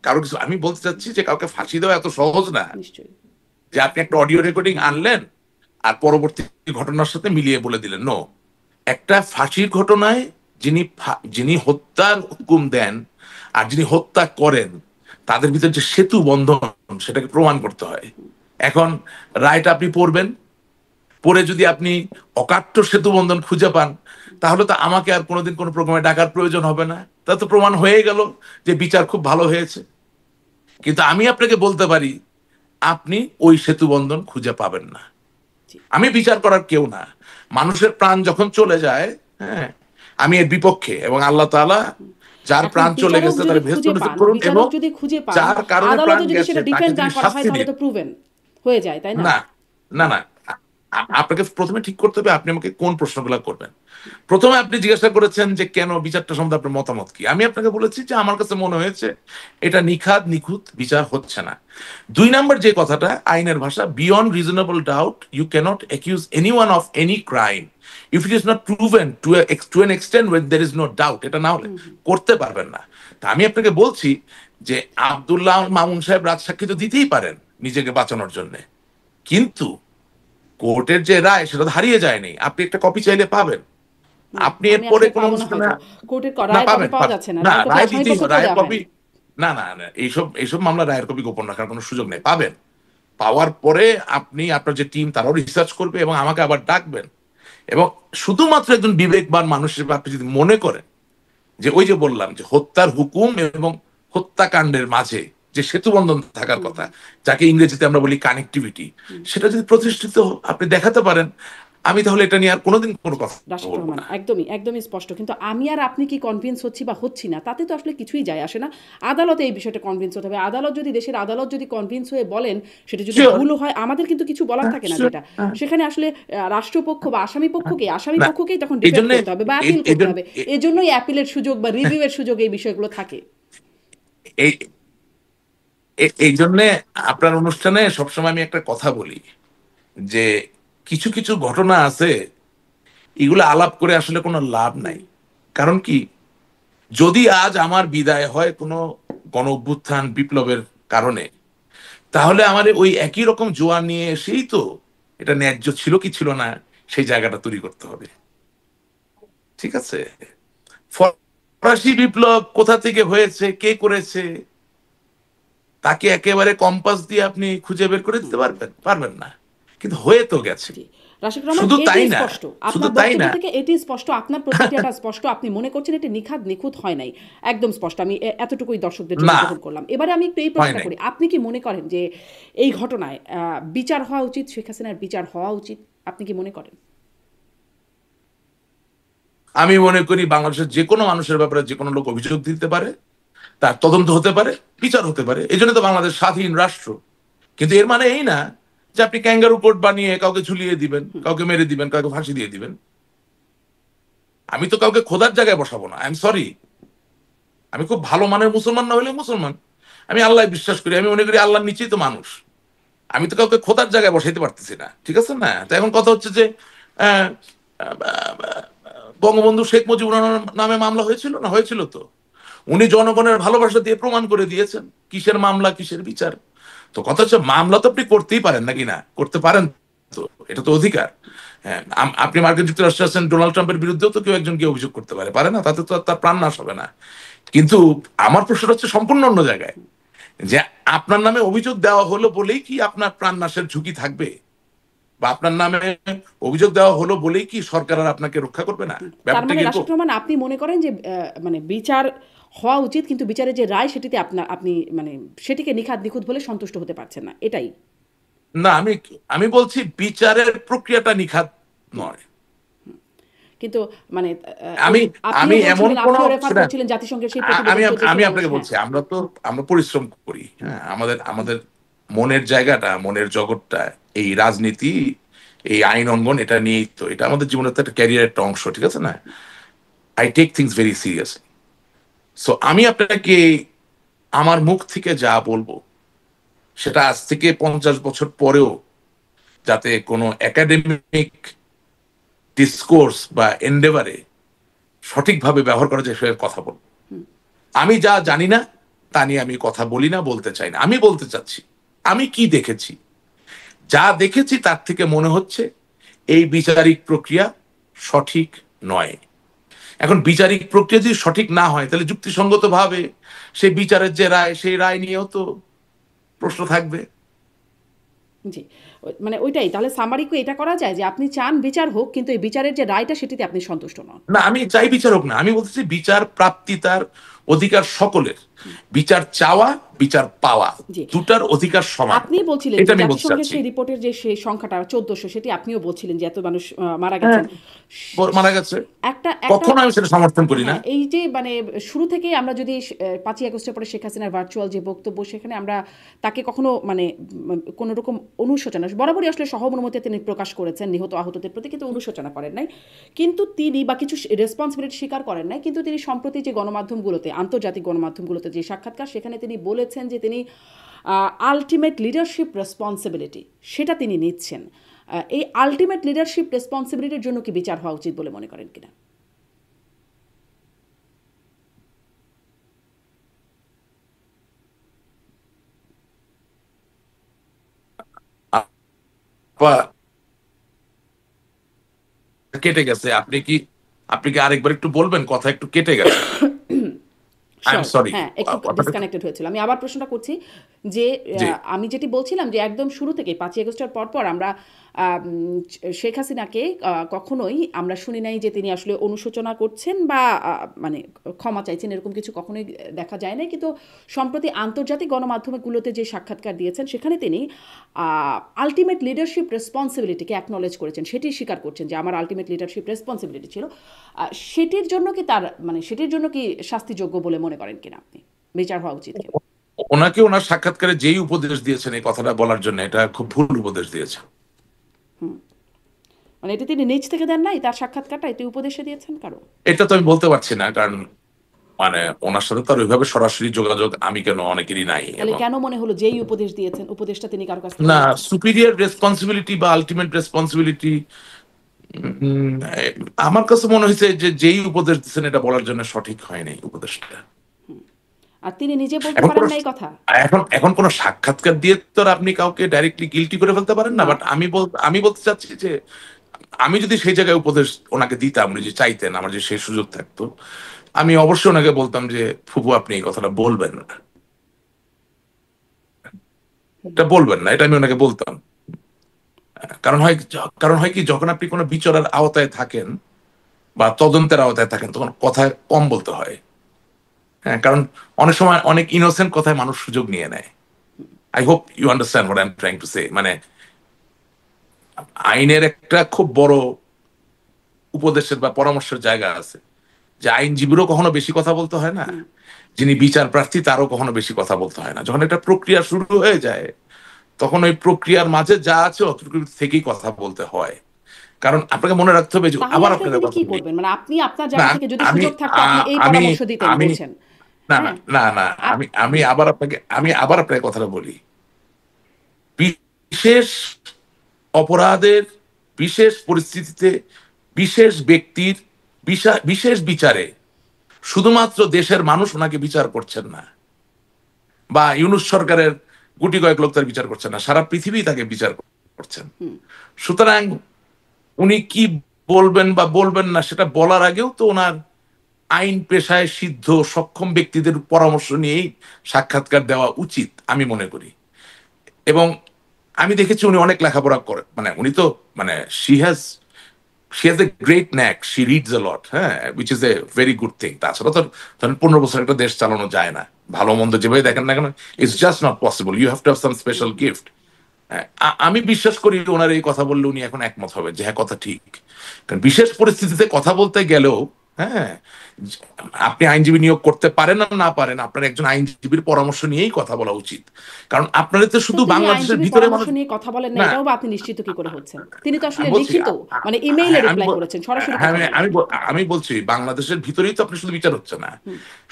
কারো কিছু আমি বলতে চাচ্ছি যে কাউকে ফাঁসি দেওয়া এত সহজ না নিশ্চয়ই। যে আপনি একটা অডিও রেকর্ডিং আনলেন আর পরবর্তী ঘটনার সাথে মিলিয়ে বলে দিলেন। নো, একটা ফাঁসির ঘটনায় যিনি হত্যার হুকুম দেন আর যিনি হত্যা করেন তাদের ভিতরে যে সেতু বন্ধন সেটাকে প্রমাণ করতে হয়। এখন রায়টা আপনি পড়বেন, পরে যদি আপনি অকাট্য সেতু বন্ধন খুঁজে পান তাহলে তো আমাকে আর কোনোদিন কোনো প্রোগ্রামে ডাকার প্রয়োজন হবে না, তা তো প্রমাণ হয়ে গেল যে বিচার খুব ভালো হয়েছে। কিন্তু আমি আপনাকে বলতে পারি আপনি ওই সেতু বন্ধন খুঁজে পাবেন না। জি। আমি বিচার করার কেউ না। মানুষের প্রাণ যখন চলে যায়, হ্যাঁ, আমি এর বিপক্ষে, এবং আল্লাহ তাআলা যার এখন প্রাণ চলে বিচারক গেছে যদি তার ভেস্ত খুঁজে নসিব পান, করুন, এবং বিচারক যদি খুঁজে পান, যার কারণে প্রাণ আদালতে যদি গেছে সেটা তাকে ডিফেন্ড না যদি করা হয় শাস্তি তাহলে দেন। তো প্রুভেন হয়ে যায়, তাই না? না না না, আপনাকে প্রথমে ঠিক করতে হবে আপনি আমাকে কোন প্রশ্নগুলো করবেন। প্রথমে আপনি জিজ্ঞাসা করেছেন যে কেন বিচারটা সম্বন্ধে আপনার মতামত কি। আমি আপনাকে বলেছি যে আমার কাছে মনে হয়েছে এটা নিখাদ নিখুঁত বিচার হচ্ছে না। 2 নম্বর যে কথাটা, আইনের ভাষা, beyond reasonable doubt you cannot accuse anyone of any crime if it is not proven to an extent when there is no doubt. এটা না হলে করতে পারবেন না। তা আমি আপনাকে বলছি যে আব্দুল্লাহ মামুন সাহেব রাজসাক্ষী তো দিতেই পারেন নিজেকে বাঁচানোর জন্য, কিন্তু কোর্টের যে রায় সেটা তো হারিয়ে যায়নি, আপনি একটা কপি চাইলে পাবেন। আপনি আমি এরপরে আসলে কোনো পাবো না অনুষ্ঠানে হয়তো, কোর্টের না রায়ের কপি পাবেন পাওয়া পাবেন যাচ্ছে না, না, রায়ের কপি রায় আসামি দিতেই পক্ষকেও রায়ের দেওয়া কপি, হয়নি। না না না, এইসব এইসব মামলা রায়ের কপি গোপন রাখার কোনো সুযোগ নেই। পাবেন, পাওয়ার পরে আপনি আপনার যে টিম তারাও রিসার্চ করবে এবং আমাকে আবার ডাকবেন। এবং শুধুমাত্র একজন বিবেকবান মানুষ হিসেবে আপনি যদি মনে করেন যে ওই যে বললাম যে হত্যার হুকুম এবং হত্যাকাণ্ডের মাঝে যে সেতুবন্ধন থাকার কথা, যাকে ইংরেজিতে আমরা বলি কানেক্টিভিটি, সেটা যদি প্রতিষ্ঠিত আপনি দেখাতে পারেন, আমি তাহলে এটা নিয়ে আর কোনোদিন কোনো কথা রাশিদ বলবো রহমান, না। একদমই একদমই স্পষ্ট। কিন্তু আমি আর আপনি কি কনভিন্স হচ্ছি বা হচ্ছি না তাতে তো আসলে কিছুই যায় আসে না। আদালতে এই বিষয়টা কনভিন্স হতে হবে। আদালত যদি, দেশের আদালত যদি কনভিন্স হয়ে বলেন সেটা যদি শিওর, ভুল হয়, আমাদের কিন্তু কিছু বলার থাকে না, যেটা সেখানে আসলে রাষ্ট্রপক্ষ বা আসামি না পক্ষকেই তখন এই ডিফেন্ড জন্য করতে হবে বা অ্যাপিল করতে হবে। এজন্যই অ্যাপিলের সুযোগ বা রিভিউয়ের সুযোগ, এই বিষয়গুলো থাকে। এই এই জন্য আপনার অনুষ্ঠানে সবসময় আমি একটা কথা বলি যে কিছু কিছু ঘটনা আছে এগুলো আলাপ করে আসলে কোনো লাভ নাই। কারণ কি, যদি আজ আমার বিদায় হয় কোনো গণ অভ্যুত্থান বিপ্লবের কারণে, তাহলে আমার ওই একই রকম জোয়ার নিয়ে এসেই তো এটা ন্যায্য ছিল কি ছিল না সেই জায়গাটা তৈরি করতে হবে। ঠিক আছে, ফরাসি বিপ্লব কোথা থেকে হয়েছে, কে করেছে, তাকে একেবারে কম্পাস দিয়ে আপনি খুঁজে বের করে দিতে পারবেন পারবেন না, কিন্তু হয়ে তো গেছে। জি, রাশিদ রহমান, শুধু এটি তাই না, স্পষ্ট শুধু আপনার তাই বক্তব্য না, থেকে, এটি স্পষ্ট আপনার প্রতিক্রিয়াটা স্পষ্ট। আপনি মনে করছেন এটি নিখাদ নিখুঁত হয় নাই, একদম স্পষ্ট। আমি এতটুকুই দর্শকদের জন্য না গ্রহণ করলাম। এবারে আমি একটু এই হয় প্রশ্নটা নাই। করি, আপনি কি মনে করেন যে এই ঘটনায় বিচার হওয়া উচিত, শেখ হাসিনার বিচার হওয়া উচিত? আপনি কি মনে করেন? আমি মনে করি বাংলাদেশের যে কোনো মানুষের ব্যাপারে যে কোনো লোক অভিযোগ দিতে পারে, তার তদন্ত হতে পারে, বিচার হতে পারে। এই জন্য তো বাংলাদেশ স্বাধীন রাষ্ট্র। কিন্তু এর মানে এই না যে আপনি ক্যাঙ্গারু কোর্ট বানিয়ে কাউকে ঝুলিয়ে দিবেন, কাউকে মেরে দিবেন, কাউকে ফাঁসি দিয়ে দিবেন। আমি তো কাউকে খোদার জায়গায় বসাবো না, আই এম সরি। আমি খুব ভালো মানের মুসলমান না হলে মুসলমান, আমি আল্লাহ বিশ্বাস করি, আমি মনে করি আল্লাহর নিচেই তো মানুষ। আমি তো কাউকে খোদার জায়গায় বসাইতে পারতেছি না, ঠিক আছে না? তো এখন কথা হচ্ছে যে আহ, আহ, বঙ্গবন্ধু শেখ মুজিবুর রহমানের নামে মামলা হয়েছিল না? হয়েছিল তো। উনি জনগণের ভালোবাসা দিয়ে প্রমাণ করে দিয়েছেন কিসের মামলা কিসের বিচার। তো কথা হচ্ছে মামলা তো আপনি করতেই পারেন নাকি না, করতে পারেন তো, এটা তো অধিকার। হ্যাঁ, আপনি মার্কিন যুক্তরাষ্ট্রে আছেন, ডোনাল্ড ট্রাম্পের বিরুদ্ধেও তো কেউ একজন গিয়ে অভিযোগ করতে পারে, পারে না? তাতে তো আর তার প্রাণ নাশ হবে না। কিন্তু আমার প্রশ্নটা হচ্ছে সম্পূর্ণ অন্য জায়গায়, যে আপনার নামে অভিযোগ দেওয়া হলো বলেই কি আপনার প্রাণ নাশের ঝুঁকি থাকবে? বা আপনার নামে অভিযোগ দেওয়া হলো বলেই কি সরকার আর আপনাকে রক্ষা করবে না? তার ব্যাপারটা মানে কিরকম? রাশিদ রহমান, আপনি মনে করেন যে মানে বিচার হওয়া উচিত, কিন্তু বিচারের যে রায় সেটিতে আপনি মানে সেটিকে নিখাদ নিখুঁত বলে সন্তুষ্ট হতে পারছেন না, এটাই? না, আমি আমি বলছি বিচারের প্রক্রিয়াটা নিখাত নয়। কিন্তু মানে আমি আমি আপনিও এমন বলছিলেন, কোন আপনিও রেফার সেটা করছিলেন জাতিসংঘের সেই আমি প্রতিবেদনকে দেখে আমি মানুষ। আপনাকে হ্যাঁ, বলছি আমরা পরিশ্রম করি, হ্যাঁ, আমাদের আমাদের মনের জায়গাটা, মনের জগৎটা এই রাজনীতি, এই আইন অঙ্গন, এটা নিয়েই তো, এটা আমাদের জীবনের তো একটা ক্যারিয়ারের একটা অংশ, ঠিক আছে না? I take things very seriously. So আমি আপনাকে আমার মুখ থেকে যা বলবো সেটা আজ থেকে 50 বছর পরেও যাতে কোনো একাডেমিক ডিসকোর্স বা এন্ডেভারে সঠিকভাবে ব্যবহার করা যায় সেটার কথা বল। আমি যা জানি না তা নিয়ে আমি কথা বলি না, বলতে চাই না। আমি বলতে চাচ্ছি আমি কি দেখেছি, যা দেখেছি তার থেকে মনে হচ্ছে এই বিচারিক প্রক্রিয়া সঠিক নয়। এখন বিচারিক প্রক্রিয়া যদি সঠিক না হয় তাহলে যুক্তিসঙ্গত ভাবে সেই বিচারের যে রায়, সেই রায় নিয়েও তো প্রশ্ন থাকবে। জি, মানে ওইটাই তাহলে সামারি কি এটা করা যায় যে আপনি চান বিচার হোক কিন্তু এই বিচারের যে রায়টা সেটিতে আপনি সন্তুষ্ট নন? না, আমি চাই বিচার হোক না, আমি বলতেছি বিচার প্রাপ্তি তার অধিকার সকলের। বিচার চাওয়া, বিচার পাওয়া, জি, দুটার অধিকার সমান, আপনি বলছিলেন এটা যে আমি বলতে জাতিসংঘের চাচ্ছি। সেই রিপোর্টের যে সেই সংখ্যাটা 1400 সেটি আপনিও বলছিলেন যে এত মানুষ মারা গেছেন। মারা গেছে, একটা একটা কখনো আমি সেটা সমর্থন করি না। হ্যাঁ, এই যে মানে শুরু থেকেই আমরা যদি 5ই আগস্টের পরে শেখ হাসিনার ভার্চুয়াল যে বক্তব্য সেখানে আমরা তাকে কখনো মানে কোনো রকম অনুশোচনা বরাবরই আসলে সহানুভূতি তিনি প্রকাশ করেছেন নিহত আহতদের প্রতি, কিন্তু অনুশোচনা করেন নাই। কিন্তু তিনি বা কিছু রেসপন্সিবিলিটি স্বীকার করেন নাই। কিন্তু তিনি সম্প্রতি যে গণমাধ্যমগুলোতে, আন্তর্জাতিক গণমাধ্যমগুলোতে যে সাক্ষাৎকার, সেখানে তিনি বলেছেন যে তিনি আলটিমেট লিডারশিপ রেসপন্সিবিলিটি সেটা তিনি নিচ্ছেন। এই আলটিমেট লিডারশিপ রেসপন্সিবিলিটির জন্য কি বিচার হওয়া উচিত বলে মনে করেন কিনা? কেটে গেছে, আপনি কি আরেকবার একটু বলবেন? কথা একটু কেটে গেছে। I am sure, sorry. হ্যাঁ, একটু ডিসকানেক্টেড হয়েছিল। আমি আবার প্রশ্নটা করছি যে জি, আমি যেটি বলছিলাম যে একদম শুরু থেকে 5ই আগস্টের পর আমরা শেখ হাসিনাকে কখনোই আমরা শুনি নাই যে তিনি আসলে অনুশোচনা করছেন বা মানে ক্ষমা চাইছেন, এরকম কিছু কখনোই দেখা যায় নাই। কিন্তু সম্প্রতি আন্তর্জাতিক গণমাধ্যমগুলোতে যে সাক্ষাৎকার দিয়েছেন সেখানে তিনি আলটিমেট লিডারশিপ রেসপন্সিবিলিটিকে অ্যাকনলেজ করেছেন, সেটি স্বীকার করছেন যে আমার আলটিমেট লিডারশিপ রেসপন্সিবিলিটি ছিল। সেটির জন্য কি তার মানে সেটির জন্য কি শাস্তিযোগ্য বলে মনে করেন কিনা আপনি? বিচার হওয়া উচিত কিনা? ওনাকে ওনার সাক্ষাৎকারে যেই উপদেশ দিয়েছেন এই কথাটা বলার জন্য, এটা খুব ভুল উপদেশ দিয়েছেন। মানে এটা তিনি নিজ থেকে দেন নাই, তার সাক্ষাৎকারটা এটি উপদেশে দিয়েছেন কারো? এটা তো আমি বলতে পারছি না, কারণ মানে ওনার সাথে তার ওইভাবে সরাসরি যোগাযোগ আমি কেন অনেকেরই নাই। তাহলে এবং কেন মনে হলো যেই উপদেশ দিয়েছেন উপদেশটা তিনি কারো কাছ থেকে না, নিয়েছেন? সুপিরিয়র রেসপন্সিবিলিটি বা আলটিমেট রেসপন্সিবিলিটি আমার কাছে মনে হয়েছে যে যেই উপদেশ দিচ্ছেন এটা বলার জন্য সঠিক হয়নি উপদেশটা। আর তিনি নিজে বলতে এখন পারেন কোন না এই কথা? এখন কোন সাক্ষাৎকার দিয়ে তো আর আপনি কাউকে ডাইরেক্টলি গিলটি করে ফেলতে পারেন না। না। বাট আমি বলতে চাচ্ছি যে আমি যদি সেই জায়গায় উপদেশ ওনাকে দিতাম, উনি যে চাইতেন, আমার যে সেই সুযোগ থাকতো, আমি অবশ্যই ওনাকে বলতাম যে ফুপু আপনি এই কথাটা বলবেন না, এটা বলবেন না, এটা আমি ওনাকে বলতাম। কারণ হয় কি, যখন আপনি কোনো বিচারের আওতায় থাকেন বা তদন্তের আওতায় থাকেন তখন কথা কম বলতে হয়। হ্যাঁ, কারণ অনেক সময় অনেক ইনোসেন্ট কথায় মানুষ সুযোগ নিয়ে নেয়। I hope you understand what I am trying to say. মানে আইনের একটা খুব বড় উপদেশের বা পরামর্শের জায়গা আছে, যে আইনজীবীরও কখনো বেশি কথা বলতে হয় না, যিনি বিচার প্রার্থী তারও কখনো বেশি কথা বলতে হয় না। যখন একটা প্রক্রিয়া শুরু হয়ে যায় তখন ওই প্রক্রিয়ার মাঝে যা আছে অতটুকু থেকেই কথা বলতে হয়। কারণ আপনাকে মনে রাখতে হবে যে তাহলে আবার আসলে আপনাকে তিনি কথা কি বলি। করবেন? মানে আপনি আপনার না জায়গা থেকে যদি আমি সুযোগ থাকতো আপনি এই আমি পরামর্শ দিতেন আমি বলছেন। না না হ্যাঁ, না না আপ আমি আবার আপনাকে কথাটা বলি। বিশেষ অপরাধের বিশেষ পরিস্থিতিতে বিশেষ ব্যক্তির বিশেষ বিচারে শুধুমাত্র দেশের মানুষ ওনাকে বিচার করছেন না, বা ইউনূস সরকারের গুটি কয়েক লোক তার বিচার করছেন না, সারা পৃথিবী তাকে বিচার করছেন। সুতরাং উনি কি বলবেন বা বলবেন না সেটা বলার আগেও তো ওনার আইন পেশায় সিদ্ধ সক্ষম ব্যক্তিদের পরামর্শ নিয়েই সাক্ষাৎকার দেওয়া উচিত আমি মনে করি। এবং আমি দেখেছি উনি অনেক লেখাপড়া করে, মানে উনি তো মানে she has a great knack, she reads a lot, হ্যাঁ, which is a very good thing. তাছাড়া তো ধরেন 15 বছর একটা দেশ চালানো যায় না, ভালো মন্দ যেভাবে দেখেন না কেন, it's just not possible, you have to have some special gift. আমি বিশ্বাস করি ওনার এই কথা বললে উনি এখন একমত হবে যে হ্যাঁ কথা ঠিক। কারণ বিশেষ পরিস্থিতিতে কথা বলতে গেলেও হ্যাঁ, আপনি আইনজীবী নিয়োগ করতে পারেন না না পারেন, আপনার একজন আইনজীবীর পরামর্শ নিয়েই কথা বলা উচিত। কারণ আপনাদের তো শুধু তিনি বাংলাদেশের আইনজীবীর ভিতরে পরামর্শ মানুষ নিয়ে কথা বলেন না, না। এটাও বা আপনি নিশ্চিত কি করে হচ্ছেন? তিনি তো আসলে আমি বলছি লিখিত, মানে ইমেইলে হ্যাঁ, রিপ্লাই করেছেন, সরাসরি হ্যাঁ, কথা বলেন। আমি বলছি বাংলাদেশের ভিতরেই তো আপনি শুধু বিচার হচ্ছে না,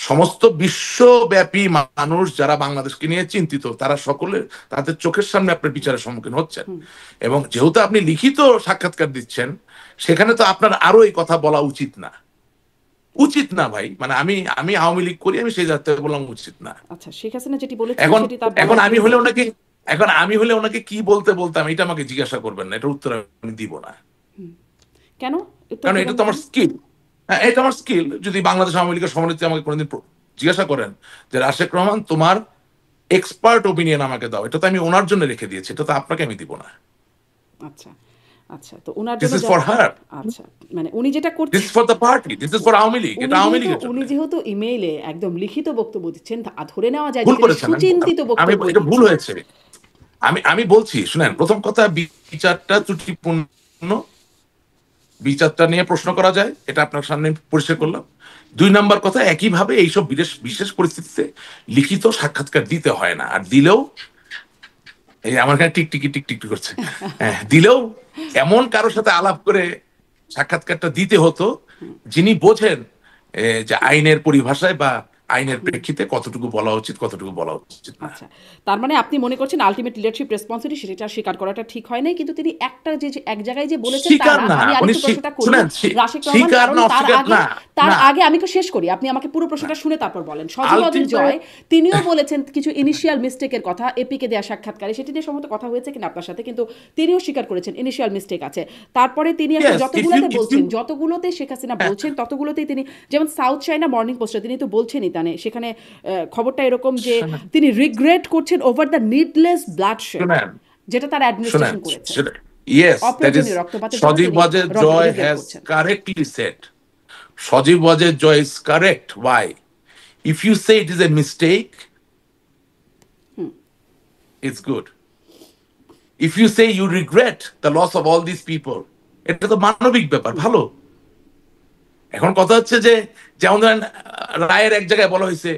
সমস্ত বিশ্বব্যাপী মানুষ যারা বাংলাদেশকে নিয়ে চিন্তিত তারা সকলে তাদের চোখের সামনে আপনার বিচারের সম্মুখীন হচ্ছেন। এবং যেহেতু আপনি লিখিত সাক্ষাৎকার দিচ্ছেন, সেখানে তো আপনার আরো এই কথা বলা উচিত না। উচিত না ভাই, মানে আমি আওয়ামী লীগ করি, আমি সেই জায়গা থেকে বললাম উচিত না। আচ্ছা, শেখ হাসিনা যেটি বলেছেন এখন সেটি তার এখন বলার আমি কেউ হলে নেই। ওনাকে কি বলতাম, এটা আমাকে জিজ্ঞাসা করবেন না, এটার উত্তর আমি দিব না। কেন উত্তর কারণ এটা দিবেন তো না আমার কেন? স্কিল। হ্যাঁ, এটা আমার স্কিল। যদি বাংলাদেশ আওয়ামী লীগের সভানেত্রী আমাকে কোনোদিন জিজ্ঞাসা করেন যে রাশেক রহমান তোমার এক্সপার্ট ওপিনিয়ন আমাকে দাও, এটা তো আমি ওনার জন্য রেখে দিয়েছি, এটা তো আপনাকে আমি দিব না। আচ্ছা, আচ্ছা, তো উনার দিস জন্য ইজ ফর হার, আচ্ছা, মানে উনি যেটা দিস করছেন, is for the party, this is for Awami League, এটা আওয়ামী লীগের জন্য। উনি যেহেতু ইমেইলে একদম লিখিত বক্তব্য দিচ্ছেন, ধরে নেওয়া যায় যে ভুল তিনি করেছেন, সুচিন্তিত আমি বক্তব্য এটা ভুল দিচ্ছেন। হয়েছে। আমি বলছি শুনেন, প্রথম কথা বিচারটা ত্রুটিপূর্ণ, বিচারটা নিয়ে প্রশ্ন করা যায়, এটা আপনার সামনে পরিষ্কার করলাম। 2 নাম্বার কথা, একইভাবে এইসব বিশেষ বিশেষ পরিস্থিতিতে লিখিত সাক্ষাৎকার দিতে হয় না, আর দিলেও এই আমার এখানে টিকটিকি করছে, হ্যাঁ, দিলেও এমন কারোর সাথে আলাপ করে সাক্ষাৎকারটা দিতে হতো যিনি বোঝেন যে আইনের পরিভাষায় বা আইনের প্রেক্ষিতে কতটুকু বলা উচিত, কতটুকু বলা উচিত না। আচ্ছা, তার মানে আপনি মনে করছেন আলটিমেট লিডারশিপ রেসপন্সিবিলিটি সেটা স্বীকার করাটা ঠিক হয় নাই, কিন্তু তিনি একটা যে এক জায়গায় যে বলেছেন তা স্বীকার না। না, আমি উনি আরেকটু প্রশ্নটা করি শুনেন, রাশেক রহমান, স্বীকার কারণ না তার অস্বীকার আগে না, না আমি একটু শেষ করি, আপনি আমাকে পুরো প্রশ্নটা শুনে তারপর বলেন। সজীব ওয়াজেদ আলটিমেট জয় তিনিও বলেছেন কিছু ইনিশিয়াল মিস্টেকের কথা, এপিকে দেওয়া সাক্ষাৎকারে, সেটি নিয়ে সম্ভবত কথা হয়েছে কিনা আপনার সাথে, কিন্তু তিনিও স্বীকার করেছেন ইনিশিয়াল মিস্টেক আছে। তারপরে তিনি এখন ইয়েস, যতগুলোতে শেখ হাসিনা বলছেন ততগুলোতেই তিনি, যেমন সাউথ চায়না মর্নিং পোস্টে তিনি তো বলছেনই, সেখানে খবরটা এরকম যে তিনি রিগ্রেট করছেন ওভার দ্য নিডলেস ব্লাডশেড যেটা তার অ্যাডমিনিস্ট্রেশন করেছে। Yes, that is অপ্রয়োজনীয় রক্তপাতের জন্য Sajib তিনি Wajed Joy রিগ্রেট has করছেন। correctly said. Sajib Wajed Joy is correct. Why? If you say it is a mistake, it's good. If you say you regret the loss of all these people, এটা তো মানবিক ব্যাপার, ভালো। এখন কথা হচ্ছে যে যেমন ধরেন রায়ের এক জায়গায় বলা হয়েছে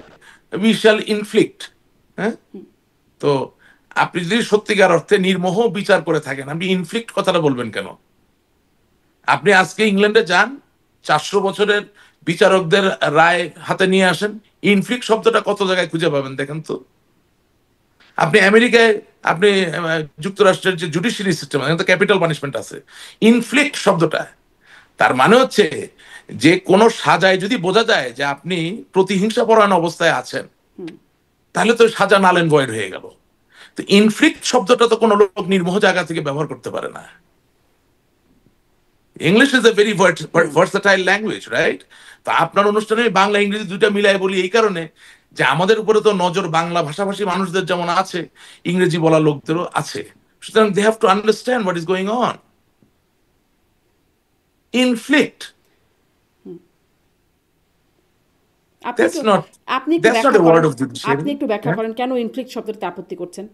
we shall inflict, হ্যাঁ, তো আপনি যদি সত্যিকার অর্থে নির্মোহ বিচার করে থাকেন, আপনি ইনফ্লিক্ট কথাটা বলবেন কেন? আপনি আজকে ইংল্যান্ডে যান, 400 বছরের বিচারকদের রায় হাতে নিয়ে আসেন, ইনফ্লিক্ট শব্দটা কত জায়গায় খুঁজে পাবেন দেখেন তো। আপনি আমেরিকায়, আপনি যুক্তরাষ্ট্রের যে জুডিশিয়ারি সিস্টেম, এখানে তো ক্যাপিটাল পানিশমেন্ট আছে। ইনফ্লিক্ট শব্দটা তার মানে হচ্ছে যে কোনো সাজায় যদি বোঝা যায় যে আপনি প্রতিহিংসা পরায়ণ অবস্থায় আছেন, তাহলে তো সাজা নাল এন্ড ভয়েড হয়ে গেল। তো ইনফ্লিক্ট শব্দটা তো কোনো লোক নির্মোহ জায়গা থেকে ব্যবহার করতে পারে না। English is a very versatile language, right? তো আপনার অনুষ্ঠানে বাংলা ইংরেজি দুইটা মিলাই বলি এই কারণে যে আমাদের উপরে তো নজর বাংলা ভাষাভাষী মানুষদের যেমন আছে, ইংরেজি বলা লোকদেরও আছে। সুতরাং they have to understand what is going on. Inflict, আপনি একটু ব্যাখ্যা করেন কেন ইনফ্লিক্ট শব্দটাতে আপত্তি করছেন।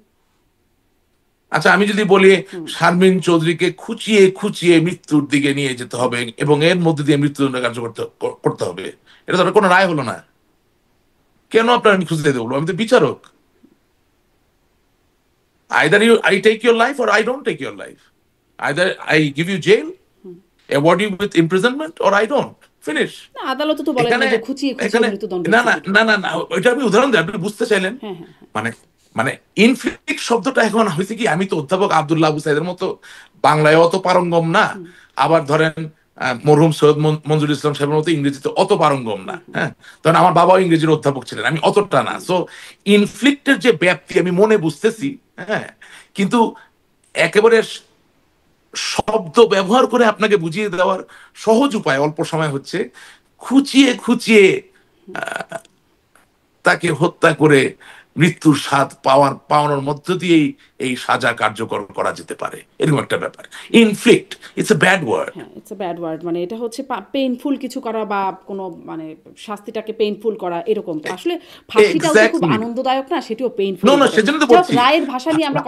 আচ্ছা, আমি যদি বলি শারমিন চৌধুরীকে খুঁচিয়ে খুঁচিয়ে মৃত্যুর দিকে নিয়ে যেতে হবে এবং এর মধ্যে দিয়ে মৃত্যুদণ্ড কার্যকর করতে হবে, এটা তো কোনো রায় হলো না। কেন আপনার আমি খুঁজতে দেবো? আমি তো বিচারক। either I take your life or I don't take your life. Either I give you jail, award you with imprisonment, or I don't. Finish. না, আদালত তো বলেন না যে খুঁচিয়ে খুঁচিয়ে মৃত্যুদণ্ড। না, ওইটা আপনি উদাহরণ দেন, আপনি বুঝতে চাইলেন। মানে মানে ইনফ্লিক্ট শব্দটা এখন হয়েছে কি, আমি তো অধ্যাপক আব্দুল্লাহ আবু সাইদের মতো বাংলায় অত পারঙ্গম না, আবার ধরেন মরহুম সৈয়দ মঞ্জুর ইসলাম সাহেবের মতো ইংরেজিতে অত পারঙ্গম না, হ্যাঁ, তখন আমার বাবাও ইংরেজির অধ্যাপক ছিলেন, আমি অতটা না। সো ইনফ্লিক্টের যে ব্যাপ্তি আমি মনে বুঝতেছি, হ্যাঁ, কিন্তু একেবারে শব্দ ব্যবহার করে আপনাকে বুঝিয়ে দেওয়ার সহজ উপায় অল্প সময় হচ্ছে খুঁচিয়ে খুঁচিয়ে তাকে হত্যা করে মৃত্যুর স্বাদ পাওয়ানোর মধ্য দিয়েই এই সাজা কার্যকর করা যেতে পারে, এরকম একটা ব্যাপার। Inflict, it's a bad word. হ্যাঁ, ইটস এ ব্যাড ওয়ার্ড, মানে এটা হচ্ছে পেইনফুল কিছু করা বা কোনো মানে শাস্তিটাকে পেইনফুল করা, এরকম। আসলে ফাঁসিটাও তো খুব আনন্দদায়ক না, সেটিও পেইনফুল। না, সেজন্য তো বলছি রায়ের ভাষা নিয়ে আমরা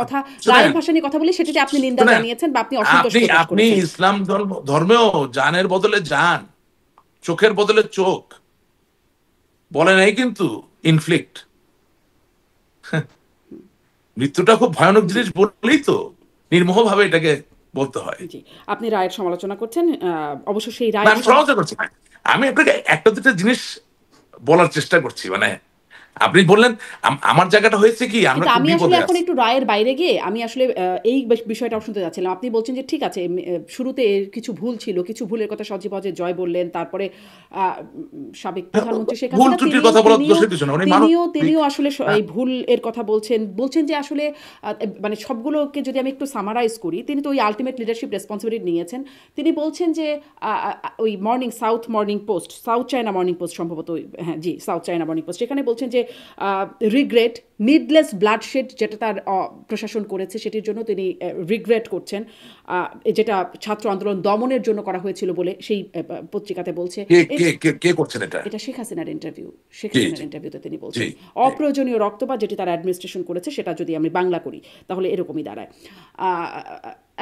রায়ের ভাষা নিয়ে কথা বলি, সেটাতে আপনি নিন্দা জানিয়েছেন বা আপনি অসন্তুষ্ট প্রকাশ করেছেন। আপনি ইসলাম ধর্মেও জানের বদলে জান, চোখের বদলে চোখ বলে নাই কিন্তু ইনফ্লিক্ট। মৃত্যুটা খুব ভয়ানক জিনিস বললেই তো নির্মোহভাবে এটাকে বলতে হয়। জি, আপনি রায়ের সমালোচনা করছেন। অবশ্য সেই না, রায়ের আমি সমালোচনা করছি না। আমি আপনাকে একটা দুটো জিনিস বলার চেষ্টা করছি। মানে আপনি বললেন আমার জায়গাটা হয়েছে কি, আমরা কিন্তু খুব আমি আসলে বিপদে এখন আছি। একটু রায়ের বাইরে গিয়ে আমি আসলে এই বিষয়টাও শুনতে যাচ্ছিলাম। আপনি বলছেন যে ঠিক আছে, শুরুতে এর কিছু ভুল ছিল, কিছু ভুলের কথা সজীব ওয়াজেদ জয় বললেন। তারপরে সাবেক প্রধানমন্ত্রী শেখ ভুল হাসিনা ত্রুটির তিনিও কথা বলা তিনিও দোষের কিছু না, উনি তিনিও মানবিক। তিনিও আসলে হ্যাঁ, এই ভুল এর কথা বলছেন। বলছেন যে আসলে মানে সবগুলোকে যদি আমি একটু সামারাইজ করি, তিনি তো ওই আল্টিমেট লিডারশিপ রেসপন্সিবিলিটি নিয়েছেন। তিনি বলছেন যে ওই সাউথ চায়না মর্নিং পোস্ট সম্ভবত, হ্যাঁ জি, সাউথ চায়না মর্নিং পোস্ট, সেখানে বলছেন যে রিগ্রেট নিডলেস ব্লাডশেড যেটা তার প্রশাসন করেছে সেটির জন্য তিনি রিগ্রেট করছেন, যেটা ছাত্র আন্দোলন দমনের জন্য করা হয়েছিল বলে সেই পত্রিকাতে বলছে। কে কে কে কে করছেন এটা? এটা শেখ হাসিনার ইন্টারভিউ। শেখ জি হাসিনার জি ইন্টারভিউতে তিনি জি বলছেন জি। অপ্রয়োজনীয় রক্তপাত যেটি তার অ্যাডমিনিস্ট্রেশন করেছে, সেটা যদি আমি বাংলা করি তাহলে এরকমই দাঁড়ায়।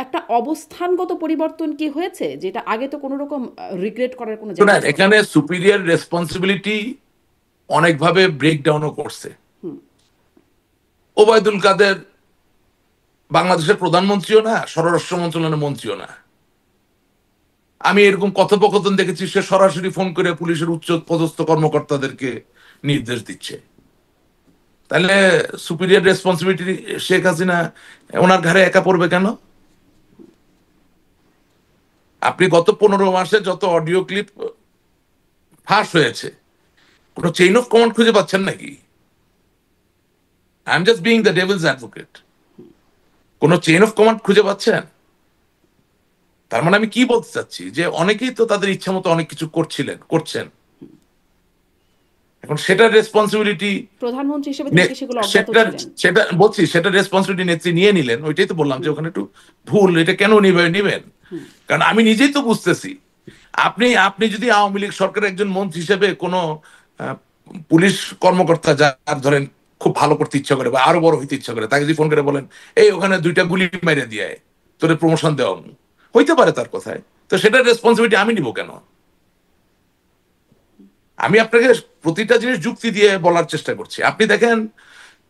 একটা অবস্থানগত পরিবর্তন কি হয়েছে, যেটা আগে তো কোনো রকম রিগ্রেট করার কোনো জায়গা শোনেন, ছিল না। এখানে সুপিরিয়র রেসপন্সিবিলিটি অনেকভাবে ব্রেকডাউনও করছে। ওবায়দুল কাদের বাংলাদেশের প্রধানমন্ত্রীও না, স্বরাষ্ট্র মন্ত্রণালয়ের মন্ত্রীও না। আমি এরকম কথোপকথন দেখেছি, সে সরাসরি ফোন করে পুলিশের উচ্চ পদস্থ কর্মকর্তাদেরকে নির্দেশ দিচ্ছে। তাহলে সুপিরিয়র রেসপন্সিবিলিটি শেখ হাসিনা ওনার ঘাড়ে একা পড়বে কেন? আপনি গত 15 মাসে যত অডিও ক্লিপ ফাঁস হয়েছে, কোনো চেইন অফ কমান্ড খুঁজে পাচ্ছেন নাকি? I am just being the Devil's advocate. কোনো চেইন অফ কমান্ড খুঁজে পাচ্ছেন? তার মানে আমি কি বলতে চাচ্ছি, যে অনেকেই তো তাদের ইচ্ছা মতো অনেক কিছু করছেন। এখন সেটার রেসপন্সিবিলিটি প্রধানমন্ত্রী হিসেবে তিনি কি সেগুলো অজ্ঞাত সেটা ছিলেন? সেটা বলছি, সেটা রেসপন্সিবিলিটি নেত্রী নিয়ে নিলেন। ওইটাই তো বললাম যে ওখানে একটু ভুল, এটা কেন নিবেন? কারণ আমি নিজেই তো বুঝতেছি, আপনি আপনি যদি আওয়ামী লীগ সরকারের একজন মন্ত্রী হিসেবে কোনো আহ, পুলিশ কর্মকর্তা যার ধরেন খুব ভালো করতে ইচ্ছা করে বা আরো বড় হইতে ইচ্ছা করে, তাকে যদি ফোন করে বলেন এই ওখানে 2টা গুলি মেরে দিয়ে তোরে প্রমোশন দেওয়া হইতে পারে তার কথায়, তো সেটার রেসপন্সিবিলিটি আমি নিব কেন? আমি আপনাকে প্রতিটা জিনিস যুক্তি দিয়ে বলার চেষ্টা করছি। আপনি দেখেন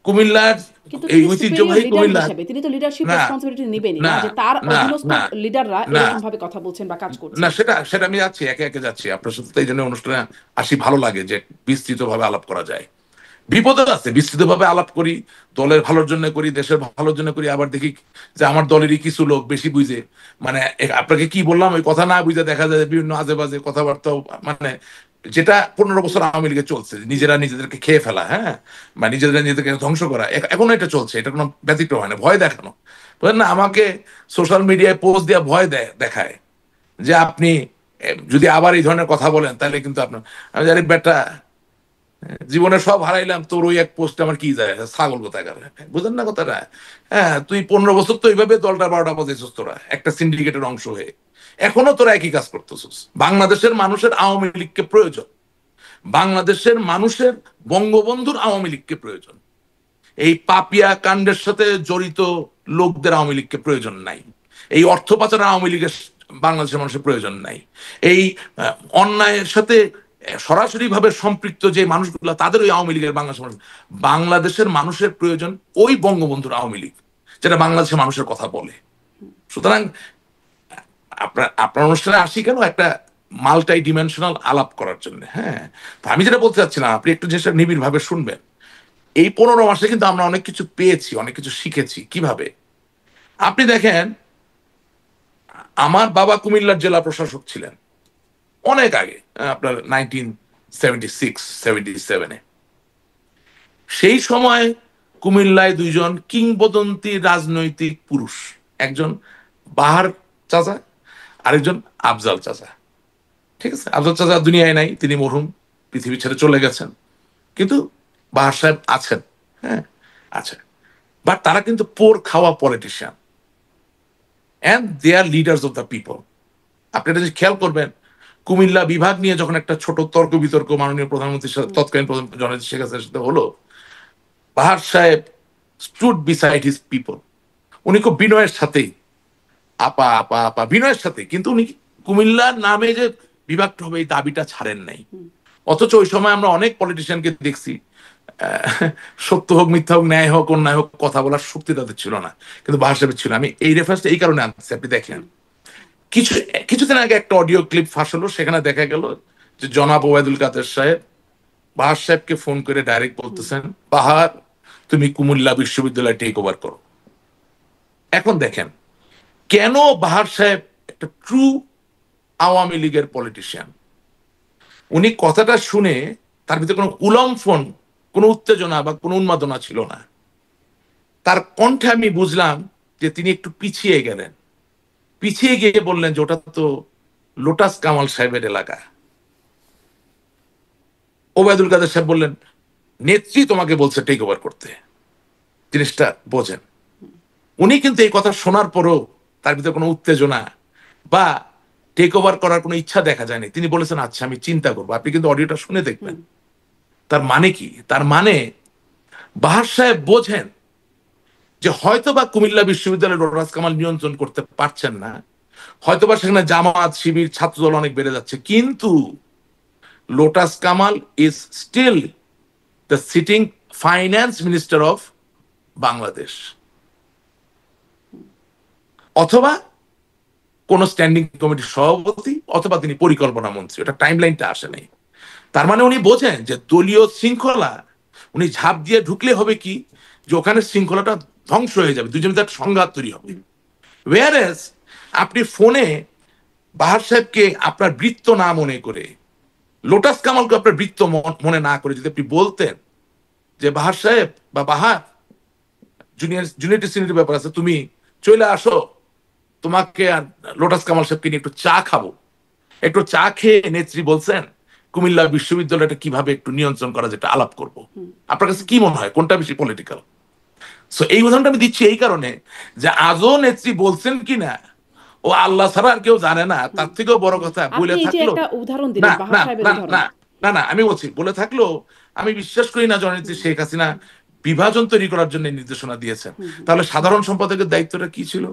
কুমিল্লার কিন্তু এই তিনি সুপিরিয়র ঐতিহ্যবাহী লিডার কুমিল্লা। হিসেবে তিনি তো লিডারশিপ না রেসপন্সিবিলিটি নেবেনই না, না যে তার না অধীনস্থ না লিডাররা না এরকম ভাবে কথা বলছেন বা কাজ না, করছেন। সেটা সেটা আমি যাচ্ছি, একে একে যাচ্ছি আপনার সাথে। এই জন্য অনুষ্ঠানে আসি, ভালো লাগে যে বিস্তৃত ভাবে আলাপ করা যায়। বিপদ আছে, বিস্তৃত ভাবে আলাপ করি, দলের ভালোর জন্য করি, দেশের ভালোর জন্য করি, আবার দেখি যে আমার দলেরই কিছু লোক বেশি বুঝে, মানে আপনাকে কি বললাম ওই কথা না বুঝে দেখা যায় বিভিন্ন আজে বাজে কথাবার্তা, মানে যেটা 15 বছর আওয়ামী লীগে চলছে, নিজেরা নিজেদেরকে খেয়ে ফেলা, হ্যাঁ, বা নিজেরা নিজেদেরকে ধ্বংস করা, এখনো এটা চলছে, এটা কোনো ব্যতিক্রম হয় না। ভয় দেখানো, বুঝলেন না, আমাকে সোশ্যাল মিডিয়ায় পোস্ট দিয়ে ভয় দেখায় যে আপনি যদি আবার এই ধরনের কথা বলেন তাহলে কিন্তু আপনার, আমি জানি বেটা জীবনে সব হারাইলাম, তোর ওই এক পোস্ট আমার কি যায়, ছাগল কোথায় গেল, বুঝলেন না কথাটা? হ্যাঁ, তুই 15 বছর তো এইভাবে দলটা 12টা বাজাইছিস, তোরা একটা সিন্ডিকেটের অংশ হয়ে এখনো তোরা একই কাজ করতেছিস। বাংলাদেশের মানুষের আওয়ামী লীগকে প্রয়োজন, বাংলাদেশের মানুষের বঙ্গবন্ধুর আওয়ামী লীগকে প্রয়োজন। এই পাপিয়া কাণ্ডের সাথে জড়িত লোকদের আওয়ামী লীগকে প্রয়োজন নাই। এই অর্থ পাচারের আওয়ামী লীগের বাংলাদেশের মানুষের প্রয়োজন নাই। এই অন্যায়ের সাথে সরাসরি ভাবে সম্পৃক্ত যে মানুষগুলো, তাদের ওই আওয়ামী লীগের বাংলাদেশের মানুষের প্রয়োজন ওই বঙ্গবন্ধুর আওয়ামী লীগ, যেটা বাংলাদেশের মানুষের কথা বলে। সুতরাং আপনার অনুষ্ঠানে আসি কেন, একটা মাল্টি ডিমেনশনাল আলাপ করার জন্য। হ্যাঁ, তো আমি যেটা বলতে চাচ্ছিলাম, আপনি একটু জিনিসটা নিবিড় ভাবে শুনবেন। এই 15 মাসে কিন্তু আমরা অনেক কিছু পেয়েছি, অনেক কিছু শিখেছি। কিভাবে? আপনি দেখেন, আমার বাবা কুমিল্লার জেলা প্রশাসক ছিলেন অনেক আগে, আপনার 1976-77-এ। সেই সময় কুমিল্লায় 2জন কিংবদন্তি রাজনৈতিক পুরুষ, একজন বাহার চাচা, আরেকজন আফজাল চাচা। ঠিক আছে, আফজাল চাচা দুনিয়ায় নাই, তিনি মরহুম, পৃথিবী ছেড়ে চলে গেছেন, কিন্তু বাহার সাহেব আছেন। হ্যাঁ, আচ্ছা, বাট তারা কিন্তু পোর খাওয়া politician, and they are leaders of the people. আপনি এটা যদি খেয়াল করবেন, কুমিল্লা বিভাগ নিয়ে যখন একটা ছোট তর্ক বিতর্ক মাননীয় প্রধানমন্ত্রীর সাথে, তৎকালীন জননেত্রী শেখ হাসিনার সাথে হলো, বাহার সাহেব স্টুড বিসাইড হিজ পিপল। উনি খুব বিনয়ের সাথেই, আপা আপা আপা বিনয়ের সাথে, কিন্তু উনি কুমিল্লার নামে যে বিভক্ত হবে এই দাবিটা ছাড়েন নাই। অথচ ওই সময় আমরা অনেক পলিটিশিয়ানকে দেখছি সত্য হোক মিথ্যা হোক ন্যায় হোক অন্যায় হোক কথা বলার শক্তি তাদের ছিল না, কিন্তু বাহার সাহেবের ছিল। আমি এই রেফারেন্সটা এই কারণে আনছি, আপনি দেখেন কিছুদিন আগে একটা অডিও ক্লিপ ফাঁস হলো, সেখানে দেখা গেল যে জনাব ওবায়দুল কাদের সাহেব বাহার সাহেবকে ফোন করে ডাইরেক্ট বলতেছেন, বাহার তুমি কুমিল্লা বিশ্ববিদ্যালয় টেক ওভার করো। এখন দেখেন কেন বাহার সাহেব একটা ট্রু আওয়ামী লীগের পলিটিশিয়ান, উনি কথাটা শুনে তার ভিতরে কোনো উলম্ফন, কোনো উত্তেজনা বা কোনো উন্মাদনা ছিল না। তার কণ্ঠে আমি বুঝলাম যে তিনি একটু পিছিয়ে গেলেন, পিছিয়ে গিয়ে বললেন যে ওটা তো লোটাস কামাল সাহেবের এলাকা। ওবায়দুল কাদের সাহেব বললেন, নেত্রী তোমাকে বলছে টেক ওভার করতে। জিনিসটা বোঝেন, উনি কিন্তু এই কথা শোনার পরও তার ভিতরে কোনো উত্তেজনা বা টেক ওভার করার কোনো ইচ্ছা দেখা যায়নি। তিনি বলেছেন আচ্ছা আমি চিন্তা করবো। আপনি কিন্তু অডিওটা শুনে দেখবেন। তার মানে কি? তার মানে বাহার সাহেব বোঝেন যে হয়তোবা কুমিল্লা বিশ্ববিদ্যালয়ের লোটাস কামাল নিয়ন্ত্রণ করতে পারছেন না, হয়তোবা সেখানে জামাত শিবির ছাত্রদল অনেক বেড়ে যাচ্ছে, কিন্তু Lotus Kamal is still the sitting finance minister of Bangladesh, অথবা কোন স্ট্যান্ডিং কমিটির সভাপতি, অথবা তিনি পরিকল্পনা মন্ত্রী। ওটা টাইম লাইনটা আসে নাই। তার মানে উনি বোঝেন যে দলীয় শৃঙ্খলা উনি ঝাঁপ দিয়ে ঢুকলে হবে কি, যে ওখানে শৃঙ্খলাটা ধ্বংস হয়ে যাবে, দুজনের একটা সংঘাত তৈরি হবে। ওয়ারেস আপনি ফোনে বাহার সাহেবকে আপনার বৃত্ত না মনে করে, লোটাস কামালকে আপনার বৃত্ত মনে না করে যদি আপনি বলতেন যে বাহার সাহেব বা বাহার জুনিয়র সিনিয়র ব্যাপার আছে, তুমি চলে আসো, তোমাকে আর লোটাস কামাল সাহেবকে নিয়ে একটু চা খাবো। একটু চা খেয়ে নেত্রী বলছেন কুমিল্লা বিশ্ববিদ্যালয়টা কিভাবে একটু নিয়ন্ত্রণ করা যেটা আলাপ করব। আপনার কাছে কি মনে হয় কোনটা বেশি পলিটিক্যাল? সো এই উদাহরণটা আমি দিচ্ছি এই কারণে যে আজও নেত্রী বলছেন কিনা ও আল্লাহ ছাড়া আর কেউ জানে না। তার থেকেও বড় কথা বলে থাকলো একটা উদাহরণ দিলেন বাহার সাহেবের উদাহরণ। না না আমি বলছি বলে থাকলো, আমি বিশ্বাস করি না জননেত্রী শেখ হাসিনা বিভাজন তৈরি করার জন্য নির্দেশনা দিয়েছেন। তাহলে সাধারণ সম্পাদকের দায়িত্বটা কি ছিল?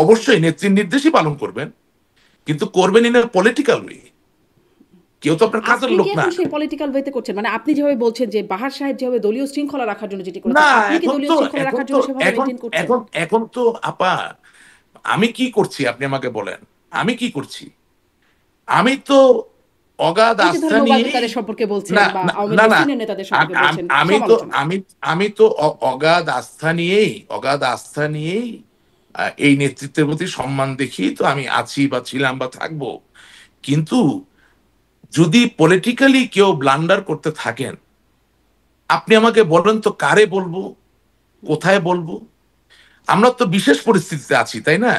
অবশ্যই নেত্রীর নির্দেশই পালন করবেন, কিন্তু করবেন ইন পলিটিক্যাল ওয়ে। কেউ তো আপনার কাজের লোক না। সেই পলিটিক্যাল ওয়েতে করছেন, মানে আপনি যেভাবে বলছেন যে বাহার সাহেব যেভাবে দলীয় শৃঙ্খলা রাখার জন্য যেটি করেছেন, আপনি কি দলীয় শৃঙ্খলা রাখার জন্য সেভাবে মেইনটেইন করছেন? এখন তো আপা আমি কি করছি আপনি আমাকে বলেন, আমি কি করছি? আমি তো অগাধ আস্থা নিয়ে সম্পর্কে বলছেন বা আওয়ামী লীগের সিনিয়র নেতাদের সম্পর্কে বলছেন, আমি তো অগাধ আস্থা নিয়েই এই নেতৃত্বের প্রতি সম্মান দেখি তো আমি আছি বা ছিলাম বা থাকবো। কিন্তু যদি পলিটিক্যালি কেউ ব্লান্ডার করতে থাকেন, আপনি আমাকে বলেন তো কারে বলবো, কোথায় বলবো? আমরা তো বিশেষ পরিস্থিতিতে আছি, তাই না?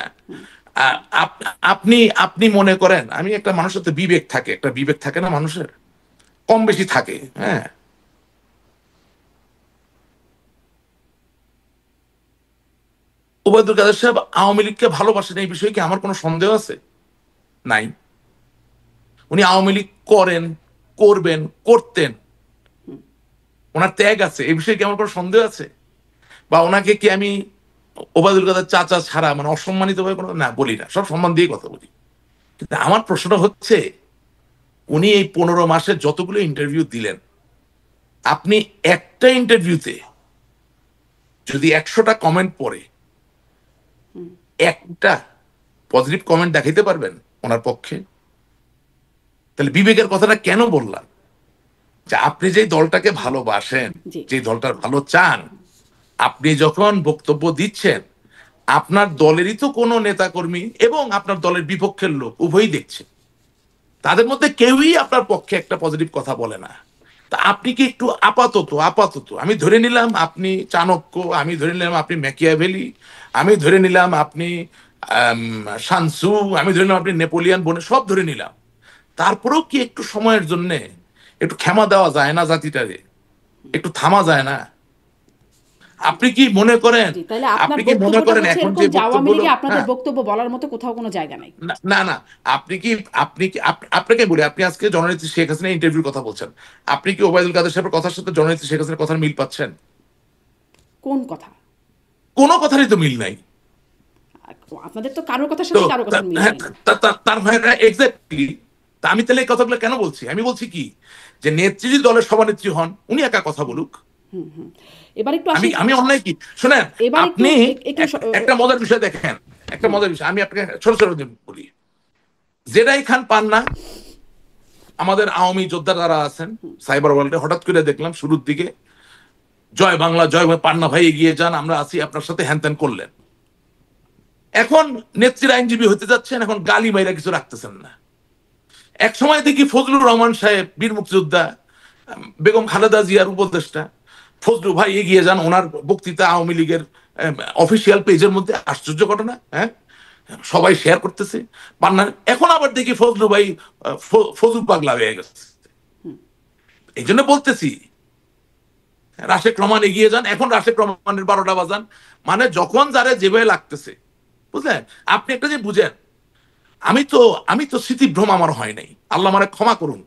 আপনি মনে করেন আমি একটা মানুষের তো বিবেক থাকে, একটা বিবেক থাকে না মানুষের, কম বেশি থাকে। হ্যাঁ, ওবায়দুল কাদের সাহেব আওয়ামী লীগকে ভালোবাসেন এই বিষয়ে কি আমার কোনো সন্দেহ আছে? নাই। উনি আওয়ামী লীগ করেন, করবেন, করতেন, ওনার ত্যাগ আছে, এই বিষয়ে কি আমার কোনো সন্দেহ আছে? বা ওনাকে কি আমি ওবায়দুল কাদের চাচা ছাড়া মানে অসম্মানিত ভাবে কোনো না বলি না, সব সম্মান দিয়ে কথা বলি। কিন্তু আমার প্রশ্নটা হচ্ছে উনি এই 15 মাসে যতগুলো ইন্টারভিউ দিলেন, আপনি একটা ইন্টারভিউতে যদি 100টা কমেন্ট পড়ে একটা পজিটিভ কমেন্ট দেখাইতে পারবেন ওনার পক্ষে? তাহলে বিবেকের কথাটা কেন বললাম, যে আপনি যে দলটাকে ভালোবাসেন, যে দলটার ভালো চান, আপনি যখন বক্তব্য দিচ্ছেন আপনার দলেরই তো কোনো নেতাকর্মী এবং আপনার দলের বিপক্ষের লোক উভয়ই দেখছে, তাদের মধ্যে কেউই আপনার পক্ষে একটা পজিটিভ কথা বলে না। তা আপনি কি একটু আপাতত আমি ধরে নিলাম আপনি চাণক্য, আমি ধরে নিলাম আপনি ম্যাকিয়াভেলি, আমি ধরে নিলাম আপনি শানসু, আমি ধরে নিলাম আপনি নেপোলিয়ান বনে, সব ধরে নিলাম, তারপরেও কি একটু সময়ের জন্য একটু ক্ষমা দেওয়া যায় না জাতিটারে? একটু থামা যায় না? আপনি কি মনে করেন এখন যে আওয়ামী লীগে আপনাদের বক্তব্য বলার মতো কোথাও কোনো জায়গা নাই? না না, আপনাকে বলি, আপনি আজকে জননেত্রী শেখ হাসিনা ইন্টারভিউর কথা বলছেন, আপনি কি ওবায়দুল কাদের সাহেবের কথার সাথে জননেত্রী শেখ হাসিনার কথার মিল পাচ্ছেন? কোন কথা? কোনো কথারই তো মিল নাই। আপনাদের তো কারোর কথার তো সাথে কারোর কথার মিল হ্যাঁ, হয় না। তার ভাইরা এক্স্যাক্টলি। তা আমি তাহলে এই কথাগুলো কেন বলছি? আমি বলছি কি, যে নেত্রী যদি দলের সভানেত্রী হন, উনি একা কথা বলুক। হুম, হুম। এবার একটু আমি আসি, আমি অন্যায় কি? শুনেন, এবার একটু আপনি একটু একটা মজার বিষয় দেখেন, একটা হুম, মজার বিষয় আমি আপনাকে ছোট ছোট বলি। জেডাই খান পান্না, আমাদের আওয়ামী যোদ্ধা যারা আছেন সাইবার ওয়ার্ল্ডে, হঠাৎ করে দেখলাম শুরুর দিকে জয় বাংলা জয় বাংলা, পান্না ভাই এগিয়ে যান, আমরা আছি আপনার সাথে, হ্যান ত্যান করলেন। এখন নেত্রীর আইনজীবী হতে যাচ্ছেন, এখন গালি মাইরা কিছু রাখতেছেন না। এক সময় দেখি ফজলুর রহমান সাহেব, বীর মুক্তিযোদ্ধা, বেগম খালেদা জিয়ার উপদেষ্টা, ফজলু ভাই এগিয়ে যান, ওনার বক্তৃতা আওয়ামী লীগের অফিসিয়াল পেজের মধ্যে, আশ্চর্য ঘটনা, হ্যাঁ, সবাই শেয়ার করতেছে। পান্না, এখন আবার দেখি ফজলু ভাই ফজলু পাগলা হয়ে গেছে। এই জন্য বলতেছি, রাশেক রহমান এগিয়ে যান, এখন রাশেক রহমানের 12টা বাজান, মানে যখন যারা যেভাবে লাগতেছে, বুঝলেন? আপনি একটা যে বুঝেন, আমি তো আমি তো স্মৃতিভ্রম আমার হয় নাই, আল্লাহ মানে ক্ষমা করুন।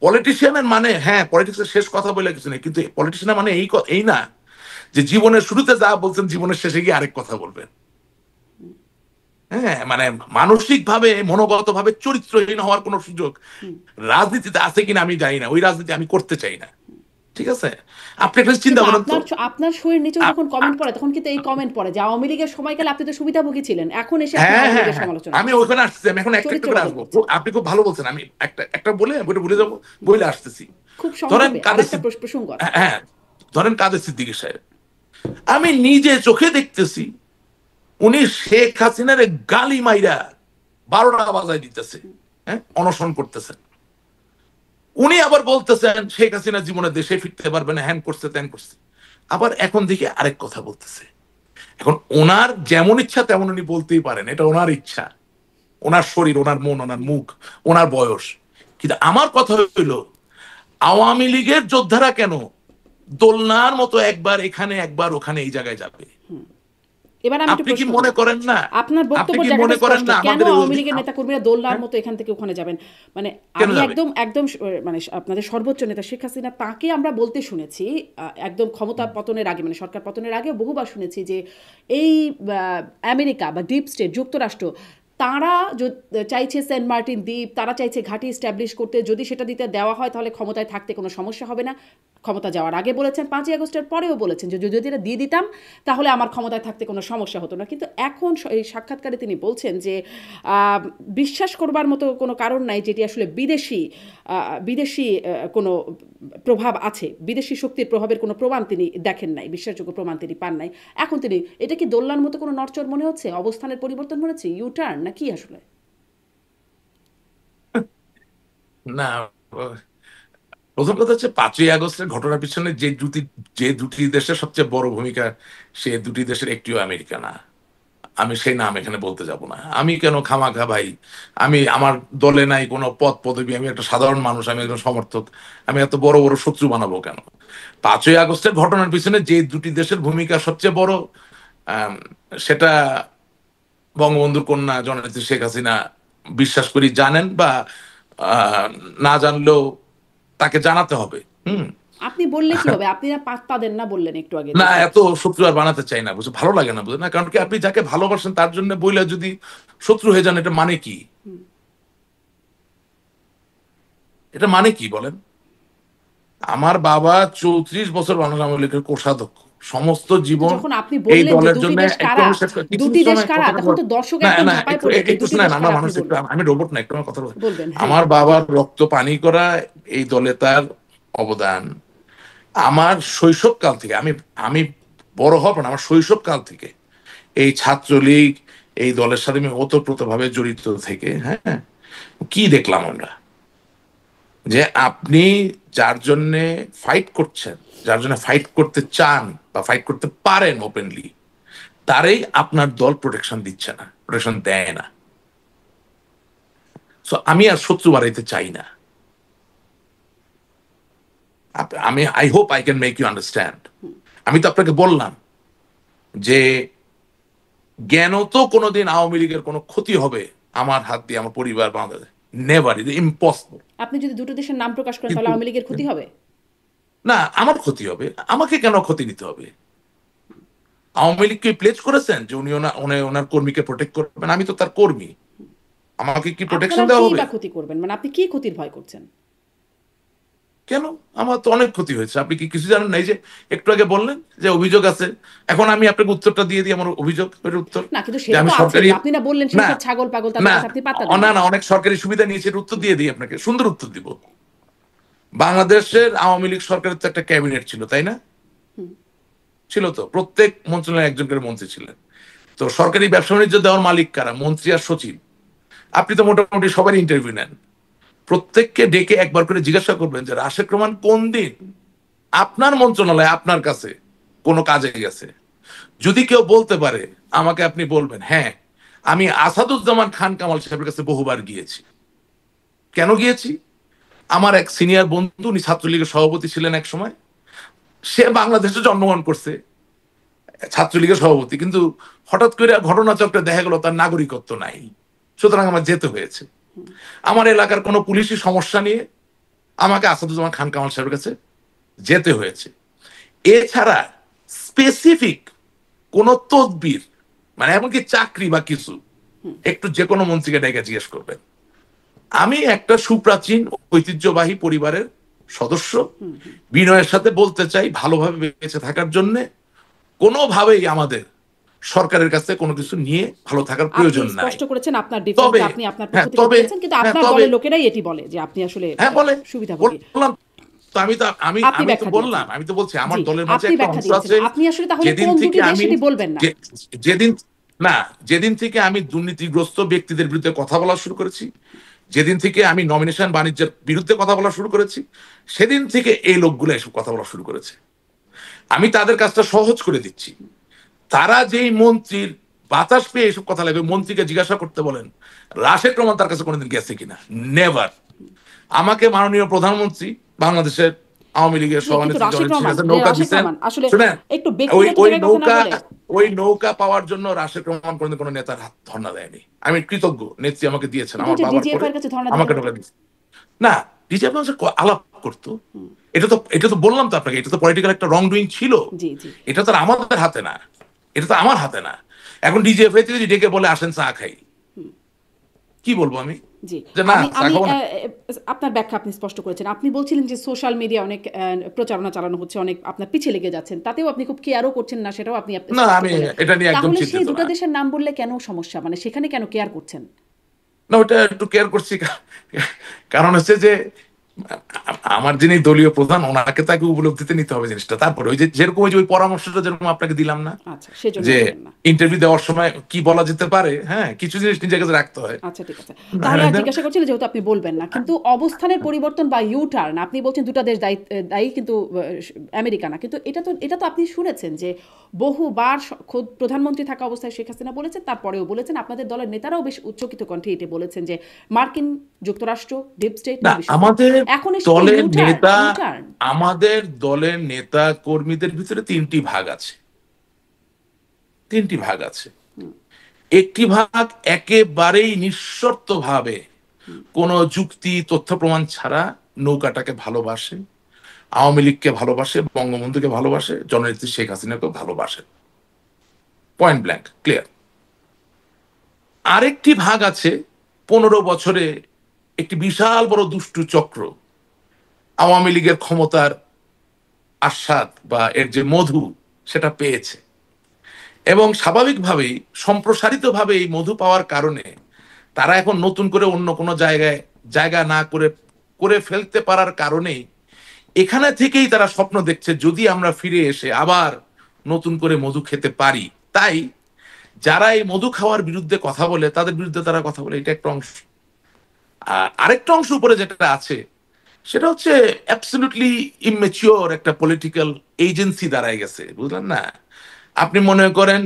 পলিটিশিয়ানের মানে, হ্যাঁ, পলিটিক্সের শেষ কথা বলে কিছু নেই, কিন্তু পলিটিশিয়ানের মানে এই না যে জীবনের শুরুতে যা বলছেন জীবনের শেষে গিয়ে আরেক কথা বলবেন। হ্যাঁ, মানে মানসিক ভাবে, মনোগত ভাবে চরিত্রহীন হওয়ার কোন সুযোগ রাজনীতিতে আছে কিনা আমি জানি না, ওই রাজনীতি আমি করতে চাই না। ঠিক আছে? আপনি একটা চিন্তা কিন্তু করেন তো, আপনার শোয়ের নিচেও আপ- যখন কমেন্ট আ- পড়ে তখন কিন্তু এই কমেন্ট পড়ে যে আওয়ামী লীগের সময়কালে আপনি তো সুবিধাভোগী ছিলেন, এখন এসে আপনি হ্যাঁ আওয়ামী হ্যাঁ লীগের হ্যাঁ, সমালোচনা আমি করছেন, ওইখানে আসতেছি, আমি এখন একটা চরিত্র একটা করে বদল আসবো। করছেন। আপনি খুব ভালো বলছেন, আমি একটা একটা বলে বইটা ভুলে যাবো, বইলে আসতেছি। খুব ধরেন সংক্ষেপে আর কাদের একটা প্রসঙ্গ আছে। হ্যাঁ, ধরেন কাদের সিদ্দিকী সাহেব, আমি নিজে চোখে দেখতেছি উনি শেখ হাসিনার গালি মাইরা 12টা বাজায় দিতেছে, হ্যাঁ, অনশন করতেছেন। উনি আবার বলতেছেন শেখ হাসিনা জীবনে দেশে ফিরতে পারবে না, হ্যান করছে ত্যান করছে। আবার এখন দেখি আরেক কথা বলতেছে। এখন ওনার যেমন ইচ্ছা তেমন উনি বলতেই পারেন, এটা ওনার ইচ্ছা, ওনার শরীর, ওনার মন, ওনার মুখ, ওনার বয়স। কিন্তু আমার কথা হইল, আওয়ামী লীগের যোদ্ধারা কেন দোলনার মতো একবার এখানে একবার ওখানে এই জায়গায় যাবে? এবার আমি একটু আপনি কি প্রশ্ন মনে করি, করেন না, আপনার আপনি বক্তব্যের কি জায়গাটা মনে করেন স্পষ্ট, না কেন আমাদের আওয়ামী লীগের নেতাকর্মীরা দোলনার হ্যাঁ, মতো এখান থেকে ওখানে যাবেন? মানে কেন আমি যাবে? একদম একদম মানে আপনাদের সর্বোচ্চ নেতা শেখ হাসিনা, তাকে আমরা বলতে শুনেছি একদম ক্ষমতা পতনের আগে, মানে সরকার পতনের আগে বহুবার শুনেছি যে এই আমেরিকা বা ডিপ স্টেট যুক্তরাষ্ট্র, তারা চাইছে সেন্ট মার্টিন দ্বীপ, তারা চাইছে ঘাঁটি স্ট্যাবলিশ করতে, যদি সেটা দিতে দেওয়া হয় তাহলে ক্ষমতায় থাকতে কোনো সমস্যা হবে না। ক্ষমতা যাওয়ার আগে বলেছেন, 5ই আগস্টের পরেও বলেছেন যে যদি এটা দিয়ে দিতাম তাহলে আমার ক্ষমতায় থাকতে কোনো সমস্যা হতো না। কিন্তু এখন এই সাক্ষাৎকারে তিনি বলছেন যে বিশ্বাস করবার মতো কোনো কারণ নাই যেটি আসলে বিদেশি বিদেশি কোনো প্রভাব আছে, বিদেশি শক্তির প্রভাবের কোনো প্রমাণ তিনি দেখেন নাই, বিশ্বাসযোগ্য প্রমাণ তিনি পান নাই। এখন তিনি, এটা কি দোলনার মতো কোনো নড়চড় মনে হচ্ছে, অবস্থানের পরিবর্তন মনে হচ্ছে, ইউটার্ন না কি আসলে? না, প্রথম কথা হচ্ছে 5ই আগস্টের ঘটনার পিছনে যে দুটি দেশের সবচেয়ে বড় ভূমিকা, সে দুটি দেশের একটিও আমেরিকা না। আমি সেই নাম এখানে বলতে যাব না। আমি কেন খামাখা ভাই, আমি আমার দলে নাই কোনো পদ পদবি, আমি একটা সাধারণ মানুষ, আমি একজন সমর্থক, আমি এত বড় বড় শত্রু বানাবো কেন? 5ই আগস্টের ঘটনার পিছনে যে দুটি দেশের ভূমিকা সবচেয়ে বড়, আম, সেটা বঙ্গবন্ধুর কন্যা জননেত্রী শেখ হাসিনা বিশ্বাস করি জানেন, বা আহ, না জানলেও তাকে জানাতে হবে। হুম। আপনি বললে কি হবে? আপনি না পাত্তা দেন না বললেন একটু আগে না, দেশের। এত শত্রু আর বানাতে চাই না, বুঝে ভালো লাগে না, বুঝে না, কারণ কি আপনি যাকে ভালোবাসেন তার জন্য বইলে যদি শত্রু হয়ে যান, এটা মানে কি? এটা মানে কি বলেন? আমার বাবা 34 বছর বাংলা আওয়ামী লীগের কোষাধ্যক্ষ, সমস্ত কিন্তু জীবন যখন আপনি এই বললেন যে দলের দুটি জন্য। দেশ একটু কারা, আমি শেষ করি, কিছু দুটি দেশ সময় কারা, কথাটা তখন তো দর্শক না একদম না, ঝাঁপায় একটু পড়বে যে একটু দুটি শোনেন, দেশ আমরা কারা আপনি মানুষ, একটু বলবেন। আমি রোবট না, একটু আমার কথা বলি। বলবেন, হ্যাঁ। আমার বাবার রক্ত পানি করা এই দলে তার অবদান আমার শৈশবকাল থেকে, আমি আমি বড় হব না, আমার শৈশবকাল থেকে এই ছাত্রলীগ, এই দলের সাথে আমি ওতপ্রোতভাবে জড়িত থেকে, হ্যাঁ, কি দেখলাম আমরা, যে আপনি যার জন্য ফাইট করছেন, যার জন্য ফাইট করতে চান বা ফাইট করতে পারেন ওপেনলি, তারই আপনার দল প্রোটেকশন দিচ্ছে না, প্রোটেকশন দেয় না। সো আমি আর শত্রু বাড়াইতে চাই না। আমি I hope I can make you understand. আমি তো আপনাকে বললাম যে জ্ঞানত কোনোদিন আওয়ামী লীগের কোনো ক্ষতি হবে আমার হাত দিয়ে, আমার পরিবার, বাংলাদেশ, নেভার, ইজ ইম্পসিবল। আপনি যদি দুটো দেশের নাম প্রকাশ করেন কিন্তু তাহলে আওয়ামী লীগের ক্ষতি হবে? না, আমার ক্ষতি হবে, আমাকে কেন ক্ষতি নিতে হবে? আওয়ামী লীগকে প্লেজ করেছেন যে উনি ওনার কর্মীকে প্রোটেক্ট করবেন? আমি তো তার কর্মী, আমাকে কি প্রোটেকশন আপনার কি দেওয়া হবে? বা ক্ষতি করবেন, মানে আপনি কি ক্ষতির ভয় করছেন? কেন? আমার তো অনেক ক্ষতি হয়েছে। আপনি কি কিছু জানেন না? এই যে একটু আগে বললেন যে অভিযোগ আছে, এখন আমি আপনাকে উত্তরটা দিয়ে দিই, আমার অভিযোগের উত্তর। না, কিন্তু যে সেটা আমি তো সরকারি, আছেই, আপনি না বললেন না সেসব ছাগল পাগল তাদের না কাছে আপনি পাত্তা দেন না না। না, অনেক সরকারি সুবিধা নিয়েছে, এর উত্তর দিয়ে দিই আপনাকে, সুন্দর উত্তর দিব। বাংলাদেশের আওয়ামী লীগ সরকারের তো একটা ক্যাবিনেট ছিল, তাই না? ছিল তো, প্রত্যেক মন্ত্রণালয়ে একজন করে মন্ত্রী ছিলেন। তো সরকারি ব্যবসা বাণিজ্য দেওয়ার মালিক কারা? মন্ত্রী আর সচিব। আপনি তো মোটামুটি সবারই ইন্টারভিউ নেন, প্রত্যেককে ডেকে একবার করে জিজ্ঞাসা করবেন যে রাশেদ রহমান কোন দিন আপনার মন্ত্রণালয় আপনার কাছে কোনো কাজে গেছে। যদি কেউ বলতে পারে আমাকে, আপনি বলবেন হ্যাঁ আমি আসাদুজ্জামান খান কামাল সাহেবের কাছে বহুবার গিয়েছি। কেন গিয়েছি? আমার এক সিনিয়র বন্ধু, উনি ছাত্রলীগের সভাপতি ছিলেন এক সময়, সে বাংলাদেশে জন্মগ্রহণ করছে, ছাত্রলীগের সভাপতি, কিন্তু হঠাৎ করে ঘটনাচক্রে দেখা গেল তার নাগরিকত্ব নাই, সুতরাং আমার যেতে হয়েছে। আমার এলাকার কোনো পুলিশি সমস্যা নিয়ে আমাকে আসাদুজ্জামান খান কামাল সাহেবের কাছে যেতে হয়েছে। এছাড়া স্পেসিফিক কোন তদবির, মানে এমনকি চাকরি বা কিছু, একটু যে কোনো মন্ত্রীকে ডেকে জিজ্ঞেস করবেন। আমি একটা সুপ্রাচীন ঐতিহ্যবাহী পরিবারের সদস্য, বিনয়ের সাথে বলতে চাই, ভালোভাবে বেঁচে থাকার জন্য কোনোভাবেই আমাদের সরকারের কাছে কোনো কিছু নিয়ে ভালো থাকার আপনি প্রয়োজন নাই। স্পষ্ট করেছেন আপনার তবে ডিফেন্সে, আপনি আপনার পক্ষ হ্যাঁ থেকে তবে দিয়েছেন, কিন্তু হ্যাঁ আপনার তবে দলের লোকেরাই এটি বলে যে আপনি আসলে হ্যাঁ বলে সুবিধাভোগী। বললাম তো, আমি আপনি আমি তো ব্যাখ্যা বললাম, দিয়েছেন। আমি তো বলছি আমার জি, দলের মাঝে আপনি একটা ব্যাখ্যা অংশ দিয়েছেন। আছে। আপনি আসলে তাহলে যেদিন কোন থেকে দুটি দেশ আমি সেটি বলবেন না। যে- যেদিন না যেদিন থেকে আমি দুর্নীতিগ্রস্ত ব্যক্তিদের বিরুদ্ধে কথা বলা শুরু করেছি, যেদিন থেকে আমি নমিনেশন বাণিজ্যের বিরুদ্ধে কথা বলা শুরু করেছি, সেদিন থেকে এই লোকগুলো এসব কথা বলা শুরু করেছে। আমি তাদের কাজটা সহজ করে দিচ্ছি। তারা যেই মন্ত্রীর বাতাস পেয়ে এসব কথা লাগবে, মন্ত্রীকে জিজ্ঞাসা করতে বলেন রাশেদ রহমান তার কাছে কোনোদিন গেছে কিনা। নেভার। আমাকে মাননীয় প্রধানমন্ত্রী বাংলাদেশের আওয়ামী লীগের জি, কিন্তু সভানেত্রী রাশেদ জননেত্রী রহমান, কাছে যে নৌকা রাশেদ দিচ্ছেন। রহমান আসলে শুনেন, একটু ওই ব্যক্তিগত ওই জায়গায় কথা না নৌকা বলে। ওই নৌকা পাওয়ার জন্য রাশেদ রহমান কোনোদিন কোনো নেতার হাত ধর্ণা দেয়নি। আমি কৃতজ্ঞ, নেত্রী আমাকে দিয়েছেন, কিন্তু ওই আমার যে বাবার ডিজিএফ পরে এর কাছে ধর্ণা দিলেন আমাকে না। নৌকা দিচ্ছে। না, ডিজে আলাপ করতো, এটা তো বললাম তো আপনাকে, এটা তো পলিটিক্যাল একটা রং ডুইং ছিল। জি, জি, এটা তো আর আমাদের হাতে না, এটা তো আমার হাতে না। এখন ডিজিএফআই থেকে যদি ডেকে বলে আসেন চা খাই, কি বলবো আমি? জি। যে না আমি চা আমি খাবো না। আপনার ব্যাখ্যা আপনি স্পষ্ট করেছেন। আপনি বলছিলেন যে সোশ্যাল মিডিয়া অনেক প্রচারণা চালানো হচ্ছে, অনেক আপনার পিছে লেগে যাচ্ছেন। তাতেও আপনি খুব কেয়ারও করছেন না, সেটাও আপনি না স্পষ্ট আমি করলেন। এটা নিয়ে একদম তাহলে সেই চিন্তিত দুটো না। দেশের নাম বললে কেন সমস্যা? মানে সেখানে কেন কেয়ার করছেন? না ওটা একটু কেয়ার করছি, কারণ হচ্ছে যে আমার যিনি দলীয় প্রধান, ওনাকে তাকে উপলব্ধিতে নিতে হবে জিনিসটা। তারপরে ওই যে যেরকম ওই যে ওই পরামর্শটা যেরকম আপনাকে দিলাম না, আচ্ছা, সেজন্য যে বললেন না। ইন্টারভিউ দেওয়ার সময় কি বলা যেতে পারে, হ্যাঁ কিছু জিনিস নিজের কাছে রাখতে হয়। আচ্ছা, ঠিক আছে। তাহলে আর জিজ্ঞাসা করছিলেন, যেহেতু আপনি বলবেন না। কিন্তু অবস্থানের পরিবর্তন বা ইউ টার্ন, আপনি বলছেন দুটা দেশ দায়ী, কিন্তু আমেরিকা না। কিন্তু এটা তো আপনি শুনেছেন যে বহুবার খোদ প্রধানমন্ত্রী থাকা অবস্থায় শেখ হাসিনা বলেছেন, তারপরেও বলেছেন, আপনাদের দলের নেতারাও বেশ উচ্চকিত কণ্ঠে এটা বলেছেন যে মার্কিন যুক্তরাষ্ট্র ডিপ স্টেট না নির্বিশেষে। আমাদের এখন এসে কি দলের ইউ-টার্ন? নেতা, ইউ-টার্ন? আমাদের দলের নেতা কর্মীদের ভিতরে তিনটি ভাগ আছে। তিনটি ভাগ আছে। একটি ভাগ একেবারেই নিঃশর্ত ভাবে কোনো যুক্তি তথ্য প্রমাণ ছাড়া নৌকাটাকে ভালোবাসে, আওয়ামী লীগকে ভালোবাসে, বঙ্গবন্ধুকে ভালোবাসে, জননেত্রী শেখ হাসিনাকে ভালোবাসে, পয়েন্ট ব্ল্যাঙ্ক ক্লিয়ার। আরেকটি ভাগ আছে 15 বছরে একটি বিশাল বড় দুষ্টু চক্র আওয়ামী লীগের ক্ষমতার আস্বাদ বা এর যে মধু সেটা পেয়েছে, এবং স্বাভাবিকভাবেই সম্প্রসারিতভাবে এই মধু পাওয়ার কারণে তারা এখন নতুন করে অন্য কোনো জায়গায় জায়গা না করে করে ফেলতে পারার কারণেই এখানে থেকেই তারা স্বপ্ন দেখছে যদি আমরা ফিরে এসে আবার নতুন করে মধু খেতে পারি। তাই যারা এই মধু খাওয়ার বিরুদ্ধে কথা বলে তাদের বিরুদ্ধে তারা কথা বলে, এটা একটা অংশ। আর আরেকটা অংশ উপরে যেটা আছে সেটা হচ্ছে অ্যাবসলিউটলি ইমেচিওর একটা পলিটিক্যাল এজেন্সি দাঁড়ায় গেছে, বুঝলেন না? আপনি মনে করেন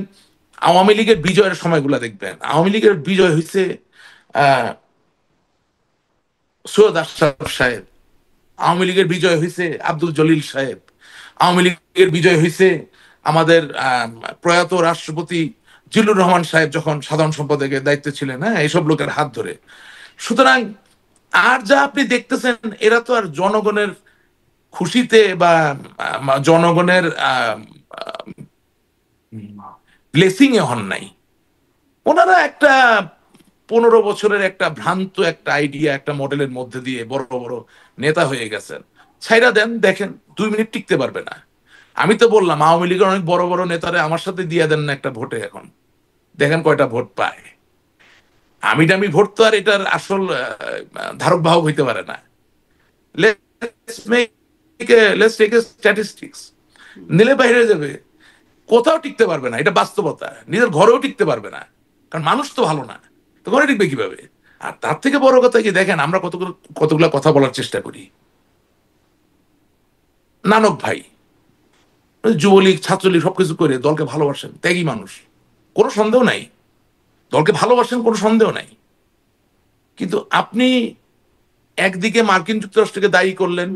আওয়ামী লীগের বিজয়ের সময়গুলো দেখবেন, আওয়ামী লীগের বিজয় হয়েছে আহ সৈয়দ আশরাফ সাহেব, আওয়ামী লীগের বিজয় হয়েছে আব্দুল জলিল সাহেব, আওয়ামী লীগের বিজয় হয়েছে আমাদের প্রয়াত রাষ্ট্রপতি জিল্লুর রহমান সাহেব যখন সাধারণ সম্পাদকের দায়িত্বে ছিলেন, হ্যাঁ এইসব লোকের হাত ধরে। সুতরাং আর যা আপনি দেখতেছেন এরা তো আর জনগণের খুশিতে বা জনগণের ব্লেসিং এ হন নাই। ওনারা একটা 15 বছরের একটা ভ্রান্ত একটা আইডিয়া, একটা মডেলের মধ্যে দিয়ে বড় বড় নেতা হয়ে গেছেন। ছাইরা দেন, দেখেন 2 মিনিট টিকতে পারবে না। আমি তো বললাম আওয়ামী লীগের অনেক বড় বড় নেতারা আমার সাথে দিয়ে দেন না একটা ভোটে, এখন দেখেন কয়টা ভোট পায়। আমি টামি ভোট তো আর এটার আসল ধারক বাহক হইতে পারে না। লেটস টেক এ স্ট্যাটিস্টিক্স, নিলে বাইরে যাবে, কোথাও টিকতে পারবে না, এটা বাস্তবতা। নিজের ঘরেও টিকতে পারবে না, কারণ মানুষ তো ভালো না, তো ঘরে টিকবে কিভাবে? আর তার থেকে বড় কথা কি, দেখেন আমরা কতগুলো কথা বলার চেষ্টা করি। নানক ভাই যুবলীগ ছাত্রলীগ সবকিছু করে দলকে ভালোবাসেন, ত্যাগী মানুষ, কোনো সন্দেহ নাই, দলকে ভালোবাসেন, কোনো সন্দেহ নাই। কিন্তু আপনি একদিকে মার্কিন যুক্তরাষ্ট্রকে দায়ী করলেন,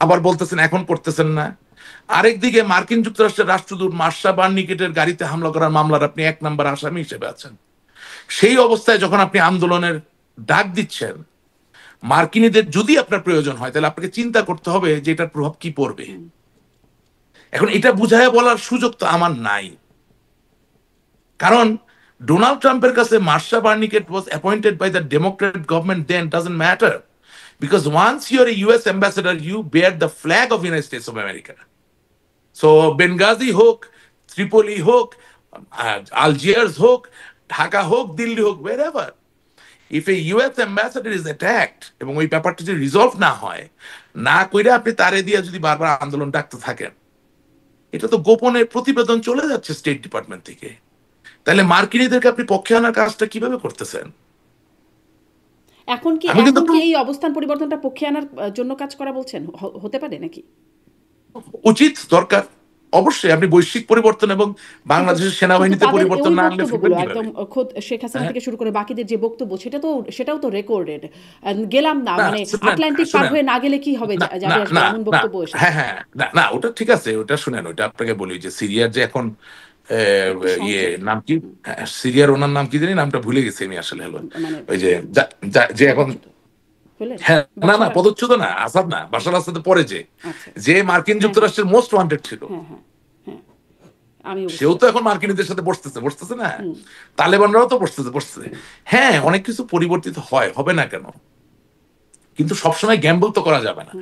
আবার বলতেছেন এখন করতেছেন না। আরেকদিকে মার্কিন যুক্তরাষ্ট্রের রাষ্ট্রদূত মার্শা বার্নিকেটের গাড়িতে হামলা করার মামলার আপনি 1 নম্বর আসামি হিসেবে আছেন। সেই অবস্থায় যখন আপনি আন্দোলনের ডাক দিচ্ছেন, মার্কিনীদের যদি আপনার প্রয়োজন হয়, তাহলে আপনাকে চিন্তা করতে হবে যে এটার প্রভাব কি পড়বে। এখন এটা বুঝায় বলার সুযোগ তো আমার নাই, কারণ ডোনাল্ড ট্রাম্পের কাছে Marcia Bernicat was appointed by the Democrat government, then doesn't matter, because once you are a US ambassador you bear the flag of United States of America. So Benghazi হোক, ত্রিপলি হোক, Algiers হোক, ঢাকা হোক, দিল্লি হোক, wherever, if a US ambassador is attacked এবং ওই ব্যাপারটা যদি resolve না হয়, না কইরা আপনি তারে দিয়ে যদি বারবার আন্দোলন ডাকতে থাকেন, এটা তো গোপনে প্রতিবেদন চলে যাচ্ছে স্টেট ডিপার্টমেন্ট থেকে। তাহলে মার্কিনীদেরকে আপনি পক্ষে আনার কাজটা কিভাবে করতেছেন? এখন কি আমি কিন্তু এই অবস্থান পরিবর্তনটা পক্ষে আনার জন্য কাজ করা বলছেন, হতে পারে নাকি? উচিত, দরকার, অবশ্যই। আপনি বৈশ্বিক পরিবর্তন এবং বাংলাদেশের সেনাবাহিনীতে তাদের পরিবর্তন ওই না আনলে বক্তব্যগুলো ফিরবেন একদম কিভাবে? খোদ শেখ হাসিনা হ্যাঁ, থেকে শুরু করে বাকিদের যে বক্তব্য, সেটাও তো রেকর্ডেড। গেলাম না, না মানে শুনেন, আটলান্টিক পার শুনেন, হয়ে না গেলে কি হবে, না না যাবে আসবে, না এমন না, বক্তব্য এসেছে। হ্যাঁ হ্যাঁ, না না, ওটা ঠিক আছে, ওটা শুনেন, ওটা আপনাকে বলি যে সিরিয়ার যে এখন একটি ইয়ে সংকেত, নাম কি, সিরিয়ার ওনার নাম কি জানি, নামটা ভুলে গেছি আমি আসলে। হলো মানে ওই যে যে এখন, পদচ্যুত হলেন হ্যাঁ, না না, বাশার। পদচ্যুত না, আসাদ না, বাশার আসাদের পরে যে আচ্ছা, যে মার্কিন হ্যাঁ হ্যাঁ যুক্তরাষ্ট্রের মোস্ট ওয়ান্টেড ছিল, হ্যাঁ হ্যাঁ হ্যাঁ, আমিও বুঝতে সেও তো পারছি। এখন মার্কিনীদের সাথে বসতেছে না, তালেবানরাও তো বসতেছে। হ্যাঁ, অনেক কিছু পরিবর্তিত হয়, হবে না কেন, কিন্তু সবসময় গ্যাম্বল তো করা যাবে না।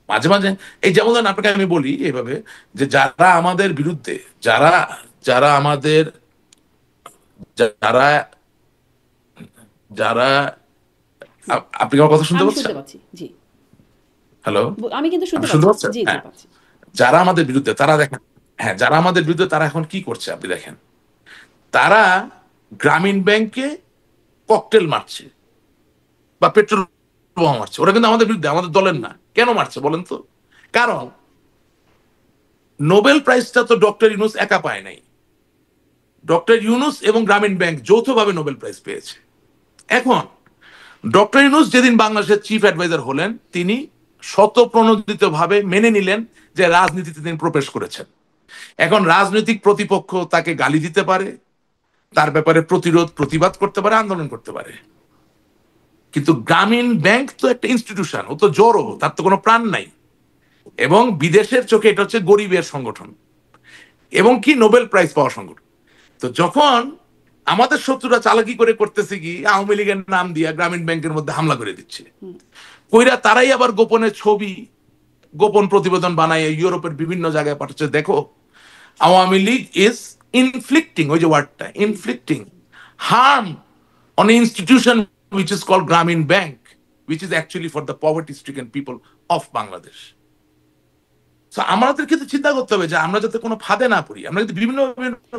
মাঝে মাঝে এই যেমন ধরেন আপনাকে আমি বলি এইভাবে, যে যারা আমাদের বিরুদ্ধে, যারা যারা আমাদের যারা যারা আপনি আমার কথা শুনতে আমি শুনতে পাচ্ছেন? পাচ্ছি, জি। হ্যালো, আমি কিন্তু শুনতে আপনি শুনতে পাচ্ছি, পাচ্ছেন? জি জি হ্যাঁ, পাচ্ছি। যারা আমাদের বিরুদ্ধে, তারা দেখেন, হ্যাঁ, যারা আমাদের বিরুদ্ধে তারা এখন কি করছে আপনি দেখেন, তারা গ্রামীণ ব্যাংকে ককটেল মারছে বা পেট্রোল বোমা মারছে। ওরা কিন্তু আমাদের বিরুদ্ধে, আমাদের দলের না। কেন মারছে বলেন তো? কারণ নোবেল প্রাইজটা তো ডক্টর ইউনূস একা পায় নাই, ডক্টর ইউনূস এবং গ্রামীণ ব্যাংক যৌথভাবে নোবেল প্রাইজ পেয়েছে। এখন ডক্টর ইউনূস যেদিন বাংলাদেশের চিফ অ্যাডভাইজার হলেন, তিনি শতপ্রণোদিত ভাবে মেনে নিলেন যে রাজনীতিতে তিনি প্রবেশ করেছেন। এখন রাজনৈতিক প্রতিপক্ষ তাকে গালি দিতে পারে, তার ব্যাপারে প্রতিবাদ করতে পারে, আন্দোলন করতে পারে, কিন্তু গ্রামীণ ব্যাংক তো একটা ইনস্টিটিউশন, ও তো জড়ো, তার তো কোনো প্রাণ নাই, এবং বিদেশের চোখে এটা হচ্ছে গরিবের সংগঠন এবং কি নোবেল প্রাইজ পাওয়া সংগঠন। তো যখন আমাদের শত্রুরা চালাকি করে করতেছে কি, আওয়ামী লীগের নাম দিয়া গ্রামীণ ব্যাংকের মধ্যে হামলা করে দিচ্ছে, কইরা তারাই আবার গোপনে ছবি, গোপন প্রতিবেদন বানায় ইউরোপের বিভিন্ন জায়গায় পাঠাচ্ছে, দেখো আওয়ামী লীগ ইজ ইনফ্লিক্টিং, ওই যে ওয়ার্ডটা inflicting, harm on an institution which is called Grameen Bank, which is actually for the poverty-stricken people of Bangladesh. So আমাদের কিন্তু চিন্তা করতে হবে যে আমরা যাতে কোনো ফাঁদে না পড়ি, আমরা কিন্তু বিভিন্ন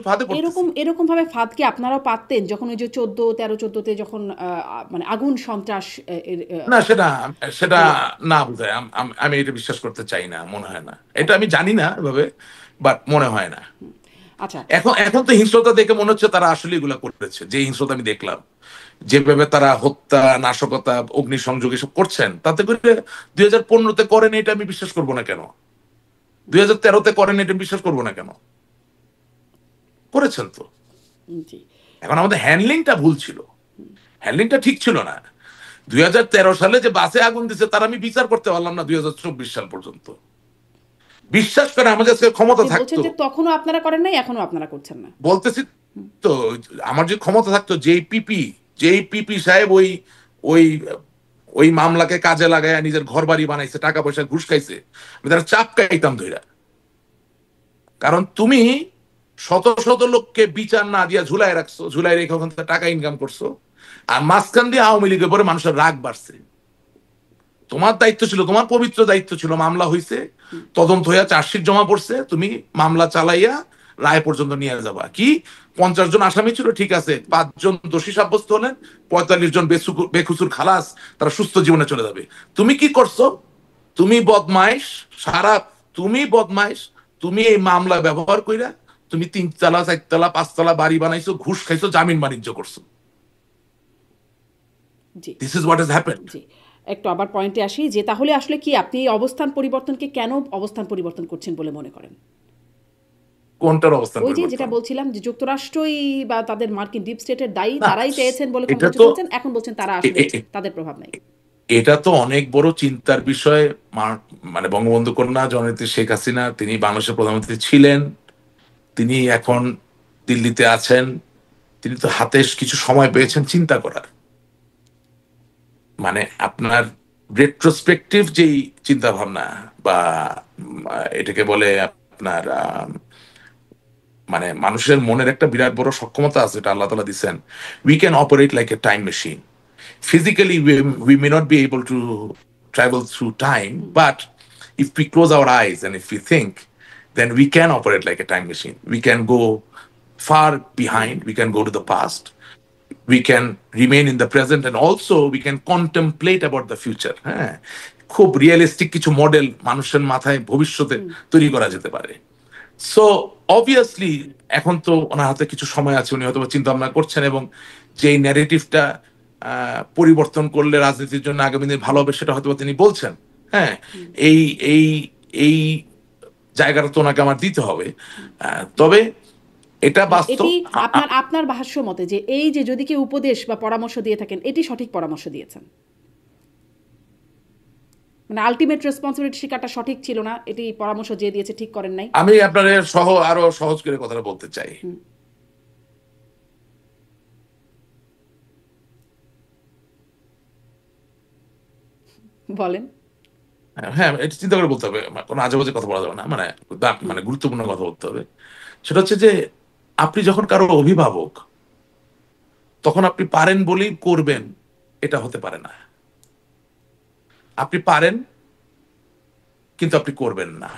ফাঁদে পড়তেছি। এরকম ভাবে ফাঁদ কি আপনারাও পাততেন যখন ওই যে 14-13-14-তে যখন মানে আগুন সন্ত্রাস না, সেটা সেটা না বোধহয়, আমি এটা বিশ্বাস করতে চাই না, মনে হয় না, এটা আমি জানি না এভাবে, বাট মনে হয় না। আচ্ছা, এখন এখন তো হিংস্রতা দেখে মনে হচ্ছে তারা আসলে এগুলা করেছে, যে হিংস্রতা আমি দেখলাম, যেভাবে তারা হত্যা, নাশকতা, অগ্নিসংযোগ এসব করছেন, তাতে করে 2015-তে করেন এটা আমি বিশ্বাস করবো না কেন, 2013-তে করেন এটা বিশ্বাস করবো না কেন, করেছেন তো। জি। এখন আমাদের হ্যান্ডলিংটা ভুল ছিল, হ্যান্ডলিংটা ঠিক ছিল না। 2013 সালে যে বাসে আগুন দিচ্ছে তার আমি বিচার করতে পারলাম না 2024 সাল পর্যন্ত। বিশ্বাস করে আমার কাছে ক্ষমতা আপনি বলছেন থাকতো, যে তখনও আপনারা করেন নাই, এখনো আপনারা করছেন না। বলতেছি তো, আমার যে ক্ষমতা থাকতো, যেই পিপি সাহেব ওই ওই ওই মামলাকে কাজে লাগায় নিজের ঘর বাড়ি বানাইছে, টাকা পয়সা ঘুষ খাইছে, আমি তার চাপ খাইতাম ধইরা। কারণ তুমি শত শত লোককে বিচার না দিয়া ঝুলাই রাখছো, ঝুলাই রেখে ওখান থেকে টাকা ইনকাম করছো, আর মাঝখান দিয়ে আওয়ামী লীগের পরে মানুষের রাগ বাড়ছে। তোমার দায়িত্ব ছিল, তোমার পবিত্র দায়িত্ব ছিল, মামলা হইছে, তদন্ত হইয়া চার্জশিট জমা পড়ছে, তুমি মামলা চালাইয়া রায় পর্যন্ত নিয়ে যাবা। কি 50 জন আসামি ছিল, ঠিক আছে, 5 জন দোষী সাব্যস্ত হলেন, 45 জন বেকসুর খালাস, তারা সুস্থ জীবনে চলে যাবে। তুমি কি করছো? তুমি বদমাইশ, সারা তুমি বদমাইশ, তুমি এই মামলা ব্যবহার কইরা তুমি 3 তলা 4 তলা 5 তলা বাড়ি বানাইছো, ঘুষ খাইছো, জামিন বাণিজ্য করছো। জি this is what has happened. জি, একটু আবার পয়েন্টে আসি যে তাহলে আসলে কি আপনি এই অবস্থান পরিবর্তনকে কেন অবস্থান পরিবর্তন করছেন বলে মনে করেন? কোনটার অবস্থান ওই যে যেটা পরিবর্তন? বলছিলাম যে যুক্তরাষ্ট্রই বা তাদের মার্কিন ডিপ স্টেটের দায়ী, না, তারাই চেয়েছেন বলে এটা কমপক্ষে তো বলছেন, এখন বলছেন তারা আসলে তাদের প্রভাব নাই। এটা তো অনেক বড় চিন্তার বিষয়। মানে বঙ্গবন্ধু কন্যা জননেত্রী শেখ হাসিনা, তিনি বাংলাদেশের প্রধানমন্ত্রী ছিলেন, তিনি এখন দিল্লিতে আছেন, তিনি তো হাতে কিছু সময় পেয়েছেন চিন্তা করার। মানে আপনার রেট্রোস্পেকটিভ যেই চিন্তা ভাবনা বা এটাকে বলে আপনার মানে মানুষের মনের একটা বিরাট বড় সক্ষমতা আছে, এটা আল্লাহ তাআলা দিচ্ছেন। We can operate like a time machine. Physically, we may not be able to travel through time, but if we close our eyes and if we think, then we can operate like a time machine. We can go far behind, we can go to the past, we can remain in the present, and also we can contemplate about the future. হ্যাঁ, খুব realistic কিছু model মানুষের মাথায় ভবিষ্যতে তৈরি করা যেতে পারে। সো অবভিয়াসলি এখন তো ওনার হাতে কিছু সময় আছে, উনি হয়তো চিন্তা ভাবনা করছেন, এবং যেই ন্যারেটিভটা পরিবর্তন করলে রাজনীতির জন্য আগামী দিনে ভালো হবে সেটা হয়তো তিনি বলছেন। হ্যাঁ, এই এই এই জায়গাটা তো ওনাকে আমার দিতে হবে। তবে এটা বাস্তব। এটি আপনার আপনার ভাষ্য মতে যে এই যে যদি কেউ উপদেশ বা পরামর্শ দিয়ে থাকেন, এটি সঠিক পরামর্শ দিয়েছেন, মানে আলটিমেট রেসপন্সিবিলিটি শিকারটা সঠিক ছিল না, এটি পরামর্শ যে দিয়েছে ঠিক করেন নাই। আমি আপনার আরো সহজ করে কথাটা বলতে চাই। বলেন। হ্যাঁ, এটা চিন্তা করে বলতে হবে, কোনো আজে বাজে কথা বলা যাবে না, মানে গুরুত্বপূর্ণ কথা বলতে হবে। সেটা হচ্ছে যে আপনি যখন কারো অভিভাবক, তখন আপনি পারেন বলেই করবেন এটা হতে পারে না। আপনি পারেন কিন্তু আপনি করবেন না।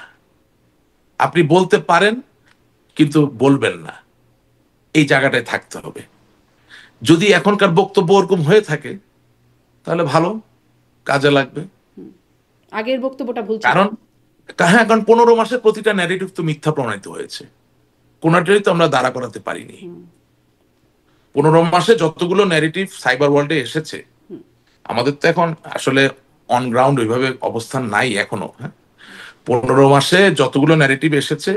আপনি বলতে পারেন কিন্তু বলবেন না, এই জায়গাটায় থাকতে হবে। যদি এখনকার বক্তব্য ওরকম হয়ে থাকে তাহলে ভালো, কাজে লাগবে। আগের বক্তব্যটা ভুল ছিল। কারণ হ্যাঁ, কারণ 15 মাসে প্রতিটা ন্যারেটিভ তো মিথ্যা প্রমাণিত হয়েছে, কোনটাই তো আমরা দাঁড়া করাতে পারিনি। 15 মাসে যতগুলো ন্যারেটিভ সাইবার ওয়ার্ল্ডে এসেছে, আমাদের তো এখন আসলে অন গ্রাউন্ড ওইভাবে অবস্থান নাই এখনো। হ্যাঁ, 15 মাসে যতগুলো ন্যারেটিভ এসেছে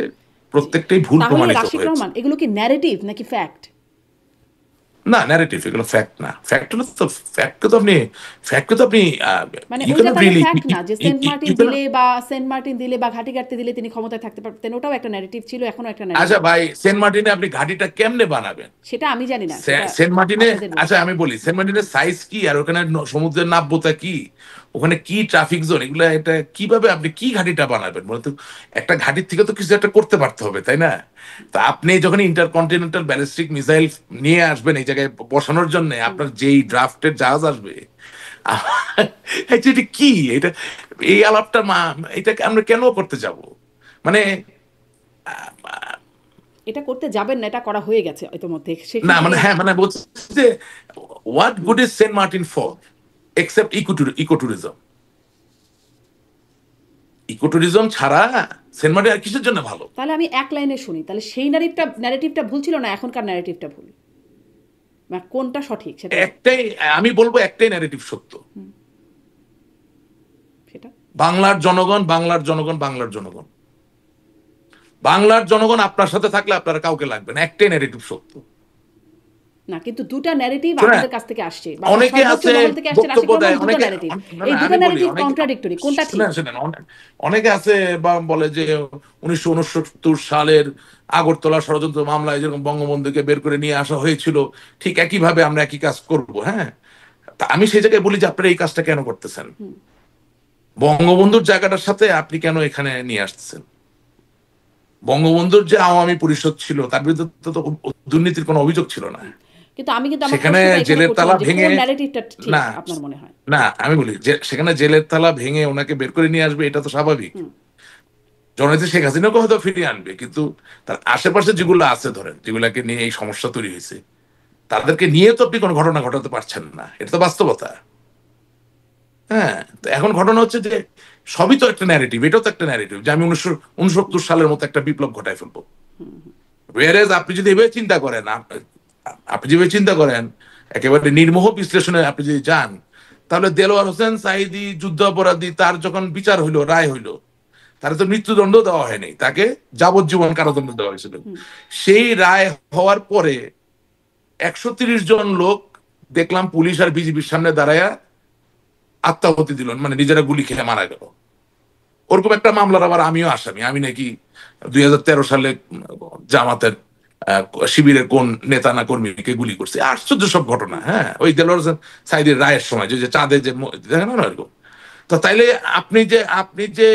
প্রত্যেকটাই ভুল তাহলে প্রমাণিত রাশিদ হয়েছে। রহমান, এগুলো কি ন্যারেটিভ নাকি ফ্যাক্ট? না, ন্যারেটিভ, এগুলো ফ্যাক্ট না। ফ্যাক্টকে তো আপনি মানে ইউ ওইটা ক্যানট তাহলে রিয়েলি, ফ্যাক্ট না যে সেন্ট মার্টিন দিলে বা ঘাটিগাড়তে দিলে তিনি ক্ষমতায় থাকতে পারতেন, ওটাও একটা ন্যারেটিভ ছিল, এখনো একটা ন্যারেটিভ। আচ্ছা ভাই, সেন্ট মার্টিনে আপনি ঘাটিটা কেমনে বানাবেন? সেটা আমি জানি না, সেটা সেন্ট মার্টিনে, আপনাদের বলতে আচ্ছা হবে। আমি বলি, সেন্ট মার্টিনের সাইজ কি, আর ওখানে সমুদ্রের নাব্যতা কি, ওখানে কি ট্রাফিক জোন, এগুলো এটা কিভাবে আপনি কি ঘাটিটা বানাবেন? বলতো একটা ঘাটির থেকে তো কিছু একটা করতে পারতে হবে, তাই না? তা আপনি যখন ইন্টারকন্টিনেন্টাল ব্যালিস্টিক মিসাইল নিয়ে আসবেন এই জায়গায় বসানোর জন্য, আপনার যেই ড্রাফটের জাহাজ আসবে, এটা কি, এটা এই আলাপটা এটা আমরা কেন করতে যাব? মানে এটা করতে যাবেন না, এটা করা হয়ে গেছে ইতোমধ্যে। না, সেখান মানে থেকে হ্যাঁ, মানে বলছি যে what good is Saint Martin for except ecotourism? Ecotourism ছাড়া সেন্ট মার্টিন আর কিসের জন্য ভালো? তাহলে আমি এক লাইনে শুনি, তাহলে সেই ন্যারেটিভটা ভুল ছিল না, এখনকার ন্যারেটিভটা ভুল, না কোনটা সঠিক সেটা একটাই, আমি বলবো একটাই ন্যারেটিভ সত্য। সেটা বাংলার জনগণ, বাংলার জনগণ, বাংলার জনগণ, বাংলার জনগণ আপনার সাথে থাকলে আপনার কাউকে লাগবে না, একটাই ন্যারেটিভ সত্য। না, কিন্তু দুটা ন্যারেটিভ শুনে আপনাদের কাছ থেকে আসছে বা অনেকে সর্বোচ্চ আছে মহল থেকে আসছে রাশিদ বক্তব্য দেয়, রহমান, দুটো অনেকে ন্যারেটিভ। না এই না দুটো আমি বলি ন্যারেটিভ অনেকে কন্ট্রাডিক্টরি, কোনটা ঠিক? শুনেন শুনেন অনেকে আছে বা বলে যে 1969 সালের আগরতলা ষড়যন্ত্র মামলায় যেরকম বঙ্গবন্ধুকে বের করে নিয়ে আসা হয়েছিল, ঠিক একইভাবে আমরা একই কাজ করব। হ্যাঁ, তা আমি সেই জায়গায় বলি যে আপনারা এই কাজটা কেন করতেছেন? বঙ্গবন্ধুর জায়গাটার সাথে আপনি কেন এখানে নিয়ে আসতেছেন? বঙ্গবন্ধুর যে আওয়ামী পরিষদ ছিল তার বিরুদ্ধে তো দুর্নীতির কোনো অভিযোগ ছিল না। কিন্তু আমার সেখানে প্রশ্নটা এখানে জেলের তালা করছিলাম যে ভেঙে, কোন ন্যারেটিভটা ঠিক না আপনার মনে হয়? না আমি বলি যে সেখানে জেলের তালা ভেঙে ওনাকে বের করে নিয়ে আসবে, এটা তো স্বাভাবিক। জননেত্রী শেখ হাসিনাকে হয়তো ফিরিয়ে আনবে, কিন্তু তার আশেপাশে যেগুলো আছে ধরেন, যেগুলাকে নিয়ে এই সমস্যা তৈরি হয়েছে, তাদেরকে নিয়ে তো আপনি কোনো ঘটনা ঘটাতে পারছেন না, এটা তো বাস্তবতা। হ্যাঁ, তো এখন ঘটনা হচ্ছে যে সবই তো একটা ন্যারেটিভ, এটাও তো একটা ন্যারেটিভ যে আমি 1969 সালের মতো একটা বিপ্লব ঘটায় ফেলবো। ওয়ারেজ আপনি যদি এভাবে চিন্তা করেন, আপনি যেভাবে চিন্তা করেন একেবারে নির্মোহ বিশ্লেষণে আপনি যদি যান, তাহলে দেলোয়ার হোসেন সাঈদী যুদ্ধ অপরাধী, তার যখন বিচার হইলো, রায় হইলো, তার তো মৃত্যুদণ্ড দেওয়া হয়নি, তাকে যাবজ্জীবন কারাদণ্ড দেওয়া হয়েছিল। সেই রায় হওয়ার পরে 130 জন লোক দেখলাম পুলিশ আর বিজিবির সামনে দাঁড়ায়া আত্মাহুতি দিল, মানে নিজেরা গুলি খেয়ে মারা গেল। ওরকম একটা মামলার আবার আমিও আসামি। আমি নাকি 2013 সালে জামাতের শিবিরের কোন নেতা না কর্মীকে গুলি করছে। আশ্চর্য সব ঘটনা। হ্যাঁ, ওই দেলোয়ার হোসেন সাঈদীর রায়ের সময় যে চাঁদে যে দেখেন না এরকম। তো তাইলে আপনি যে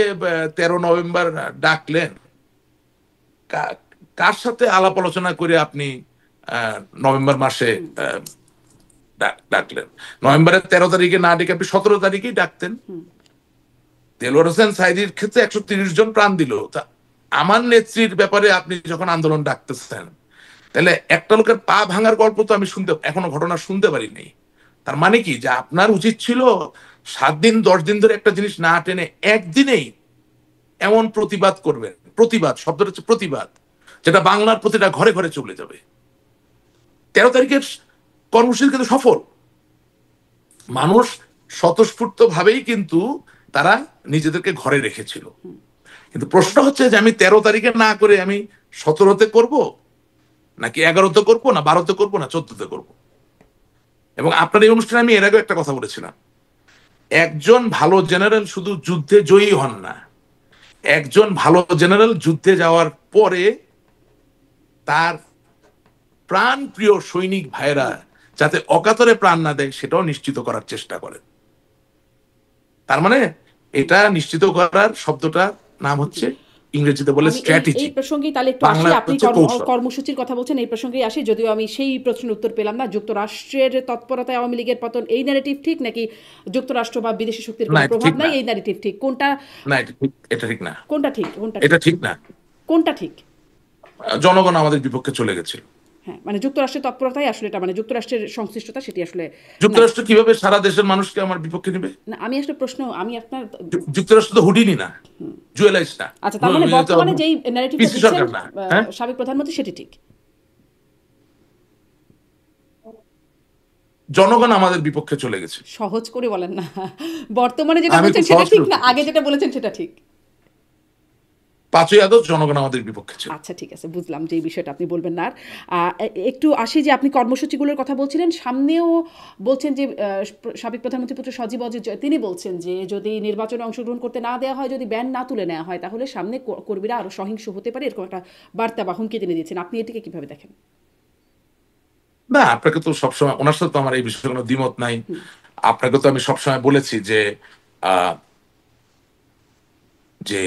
13 নভেম্বর ডাকলেন, কার সাথে আলাপ আলোচনা করে আপনি নভেম্বর মাসে ডাকলেন? নভেম্বরের 13 তারিখে না ডেকে আপনি 17 তারিখেই ডাকতেন। দেলোয়ার হোসেন সাঈদীর ক্ষেত্রে 130 জন প্রাণ দিল। তা আমার নেত্রীর ব্যাপারে আপনি যখন আন্দোলন ডাকতেছেন, তাহলে একটা লোকের পা ভাঙার গল্প তো আমি এখনো ঘটনা শুনতে পারি নাই। তার মানে কি যে আপনার উচিত ছিল 7 দিন 10 দিন ধরে একটা জিনিস না টেনে একদিনেই এমন প্রতিবাদ করবেন। প্রতিবাদ শব্দটা হচ্ছে প্রতিবাদ, যেটা বাংলার প্রতিটা ঘরে ঘরে চলে যাবে। 13 তারিখের কর্মসূচি কিন্তু সফল। মানুষ স্বতঃস্ফূর্ত ভাবেই কিন্তু তারা নিজেদেরকে ঘরে রেখেছিল। কিন্তু প্রশ্ন হচ্ছে যে আমি 13 তারিখে না করে আমি 17তে করব, নাকি 11তে করবো, না 12তে করবো, না 14তে করবো। এবং আপনার এই অনুষ্ঠানে আমি এর আগে একটা কথা বলেছিলাম, একজন ভালো জেনারেল শুধু যুদ্ধে জয়ী হন না, একজন ভালো জেনারেল যুদ্ধে যাওয়ার পরে তার প্রাণ প্রিয় সৈনিক ভাইরা যাতে অকাতরে প্রাণ না দেয় সেটাও নিশ্চিত করার চেষ্টা করেন। তার মানে এটা নিশ্চিত করার শব্দটার নাম হচ্ছে ইংরেজিতে বলে আমি এই স্ট্র্যাটেজি, এই প্রসঙ্গেই তাহলে একটু আসি। বাংলা আপনি হচ্ছে কৌশল। কর্মসূচির কথা বলছেন, এই প্রসঙ্গেই আসি, যদিও আমি সেই প্রশ্নের উত্তর পেলাম না। যুক্তরাষ্ট্রের তৎপরতায় আওয়ামী লীগের পতন, এই ন্যারেটিভ ঠিক, নাকি যুক্তরাষ্ট্র বা বিদেশি শক্তির না কোনো এটা প্রভাব ঠিক নাই না, এই ন্যারেটিভ ঠিক? কোনটা না এটা ঠিক না, কোনটা ঠিক? কোনটা এটা ঠিক? ঠিক না। কোনটা ঠিক? জনগণ আমাদের বিপক্ষে চলে গেছিল। হ্যাঁ, মানে যুক্তরাষ্ট্রের তৎপরতাই আসলে এটা, মানে যুক্তরাষ্ট্রের সংশ্লিষ্টতা সেটি আসলে নাই। যুক্তরাষ্ট্র কিভাবে সারা দেশের মানুষকে আমার বিপক্ষে নেবে? না, আমি আসলে প্রশ্ন, আমি আপনার যুক্তরাষ্ট্র তো হুডিনি না, জুয়েলাইস না, আচ্ছা, তার মানে বর্তমানে যেই ন্যারেটিভটা পিসি দিচ্ছেন সরকার না। হ্যাঁ, সাবেক প্রধানমন্ত্রী, সেটি ঠিক? জনগণ আমাদের বিপক্ষে চলে গেছে। সহজ করে বলেন না। বর্তমানে যেটা আমি বলছেন খুব সেটা সহজ ঠিক, করে না উত্তর আগে দিচ্ছি। যেটা বলেছেন সেটা ঠিক? 5ই আগস্ট জনগণ আমাদের বিপক্ষে ছিল। আচ্ছা, ঠিক আছে, বুঝলাম যে এই বিষয়টা আপনি বলবেন না আর। একটু আসি যে আপনি কর্মসূচিগুলোর কথা বলছিলেন, সামনেও বলছেন যে সাবেক প্রধানমন্ত্রী পুত্র সজীব অজিত তিনি বলছেন যে যদি নির্বাচনে অংশগ্রহণ করতে না দেওয়া হয়, যদি ব্যান না তুলে নেওয়া হয়, তাহলে সামনে কর্মীরা আরো সহিংস হতে পারে, এরকম একটা বার্তা বা হুমকি তিনি দিয়েছেন। আপনি এটিকে কিভাবে দেখেন? না, আপনাকে তো সবসময়, ওনার সাথে তো আমার এই বিষয়ে কোনো দ্বিমত নাই। আপনাকে তো আমি সবসময় বলেছি যে আহ, যে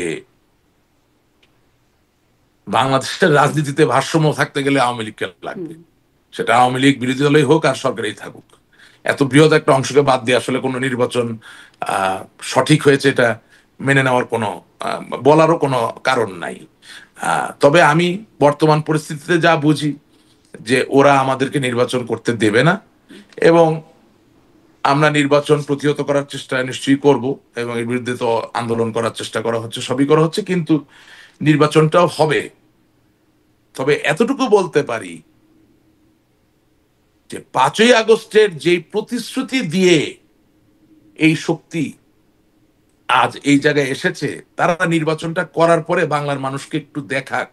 বাংলাদেশের রাজনীতিতে ভারসাম্য থাকতে গেলে আওয়ামী লীগকে লাগবে। সেটা আওয়ামী লীগ বিরোধী দলই হোক আর সরকারেই থাকুক। এত বৃহৎ একটা অংশকে বাদ দিয়ে আসলে কোনো নির্বাচন আহ, সঠিক হয়েছে এটা মেনে নেওয়ার কোনো বলারও কোনো কারণ নাই। তবে আমি বর্তমান পরিস্থিতিতে যা বুঝি যে ওরা আমাদেরকে নির্বাচন করতে দেবে না, এবং আমরা নির্বাচন প্রতিহত করার চেষ্টা নিশ্চয়ই করব, এবং এর বিরুদ্ধে তো আন্দোলন করার চেষ্টা করা হচ্ছে, সবই করা হচ্ছে, কিন্তু নির্বাচনটাও হবে। তবে এতটুকু বলতে পারি যে 5ই আগস্টের যে প্রতিশ্রুতি দিয়ে এই শক্তি আজ এই জায়গায় এসেছে, তারা নির্বাচনটা করার পরে বাংলার মানুষকে একটু দেখাক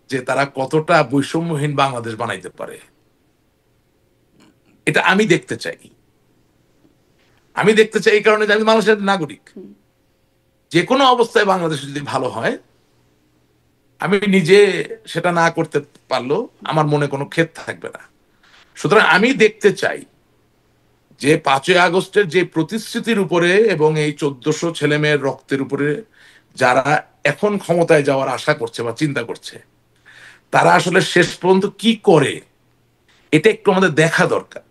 যে তারা কতটা বৈষম্যহীন বাংলাদেশ বানাইতে পারে। এটা আমি দেখতে চাই। আমি দেখতে চাই এই কারণে যে আমি মানুষের নাগরিক। যে কোনো অবস্থায় বাংলাদেশ যদি ভালো হয়, আমি নিজে সেটা না করতে পারলেও আমার মনে কোনো ক্ষেত থাকবে না। সুতরাং আমি দেখতে চাই যে 5ই আগস্টের যে প্রতিশ্রুতির উপরে এবং এই 1400 ছেলে মেয়ের রক্তের উপরে যারা এখন ক্ষমতায় যাওয়ার আশা করছে বা চিন্তা করছে, তারা আসলে শেষ পর্যন্ত কি করে, এটা একটু আমাদের দেখা দরকার।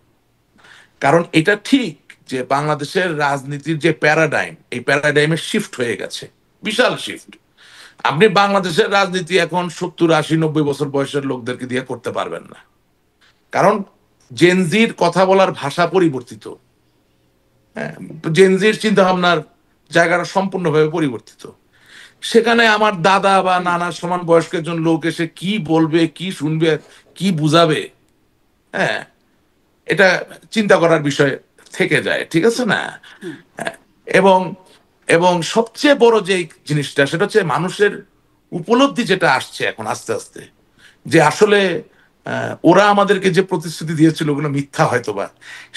কারণ এটা ঠিক যে বাংলাদেশের রাজনীতির যে প্যারাডাইম, এই প্যারাডাইমে শিফট হয়ে গেছে, বিশাল শিফট। আপনি বাংলাদেশের রাজনীতি এখন 70, 80, 90 বছর বয়সের লোকদেরকে দিয়ে করতে পারবেন না। কারণ জেনজির কথা বলার ভাষা পরিবর্তিত, হ্যাঁ, জেনজির চিন্তা ভাবনার জায়গাটা সম্পূর্ণভাবে পরিবর্তিত। সেখানে আমার দাদা বা নানার সমান বয়স্ক একজন লোক এসে কি বলবে, কি শুনবে, কি বুঝাবে, হ্যাঁ, এটা চিন্তা করার বিষয় থেকে যায়, ঠিক আছে না? হ্যাঁ, এবং এবং সবচেয়ে বড় যে জিনিসটা সেটা হচ্ছে মানুষের উপলব্ধি যেটা আসছে এখন আস্তে আস্তে, যে আসলে ওরা আমাদেরকে যে প্রতিশ্রুতি দিয়েছিল ওগুলো মিথ্যা হয়তোবা,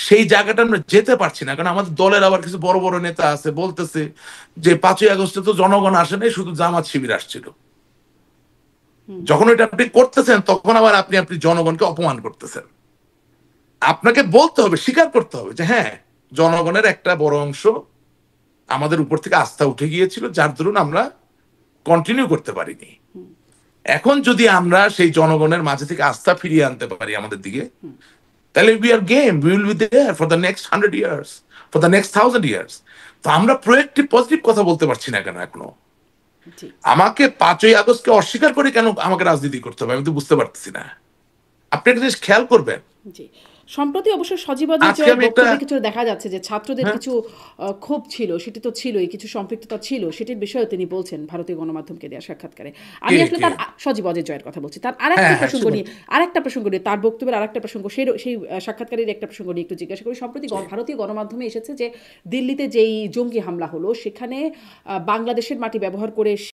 সেই জায়গাটা আমরা যেতে পারছি না। কারণ আমাদের দলের আবার কিছু বড় বড় নেতা আছে বলতেছে যে 5ই আগস্টে তো জনগণ আসে নাই, শুধু জামাত শিবির আসছিল। যখন এটা আপনি করতেছেন তখন আবার আপনি আপনি জনগণকে অপমান করতেছেন। আপনাকে বলতে হবে, স্বীকার করতে হবে যে হ্যাঁ, জনগণের একটা বড় অংশ আমাদের উপর থেকে আস্থা উঠে গিয়েছিল, যার দরুন আমরা কন্টিনিউ করতে পারিনি। এখন যদি আমরা সেই জনগণের মাঝে থেকে আস্থা ফিরিয়ে আনতে পারি আমাদের দিকে, তাহলে we are game, we will be there for the next 100 years, for the next 1000 years. তো আমরা প্রোয়েক্টিভ পজিটিভ কথা বলতে পারছি না কেন এখনো? জি আমাকে 5ই আগস্টকে অস্বীকার করে কেন আমাকে রাজনীতি করতে হবে, আমি তো বুঝতে পারতেছি না। আপনি একটা জিনিস খেয়াল করবেন, জি সম্প্রতি অবশ্য সজীবদের আজকে জয়ের আমি একটা, বক্তব্যে কিছু দেখা যাচ্ছে যে ছাত্রদের হ্যাঁ, কিছু ক্ষোভ ছিল, সেটি তো ছিলই, কিছু সম্পৃক্ততা ছিল, সেটির বিষয়েও তিনি বলছেন ভারতীয় গণমাধ্যমকে দেওয়া সাক্ষাৎকারে। আমি কে আসলে কে তার সজীবদের জয়ের কথা বলছি, তার হ্যাঁ হ্যাঁ শুনুন, আরেকটা প্রসঙ্গ নিয়ে, তার বক্তব্যের আরেকটা প্রসঙ্গ, সেই সাক্ষাৎকারের একটা প্রসঙ্গ নিয়ে একটু জিজ্ঞাসা করি। সম্প্রতি ভারতীয় গণমাধ্যমে এসেছে যে দিল্লিতে যেই জঙ্গি হামলা হলো সেখানে বাংলাদেশের মাটি ব্যবহার করে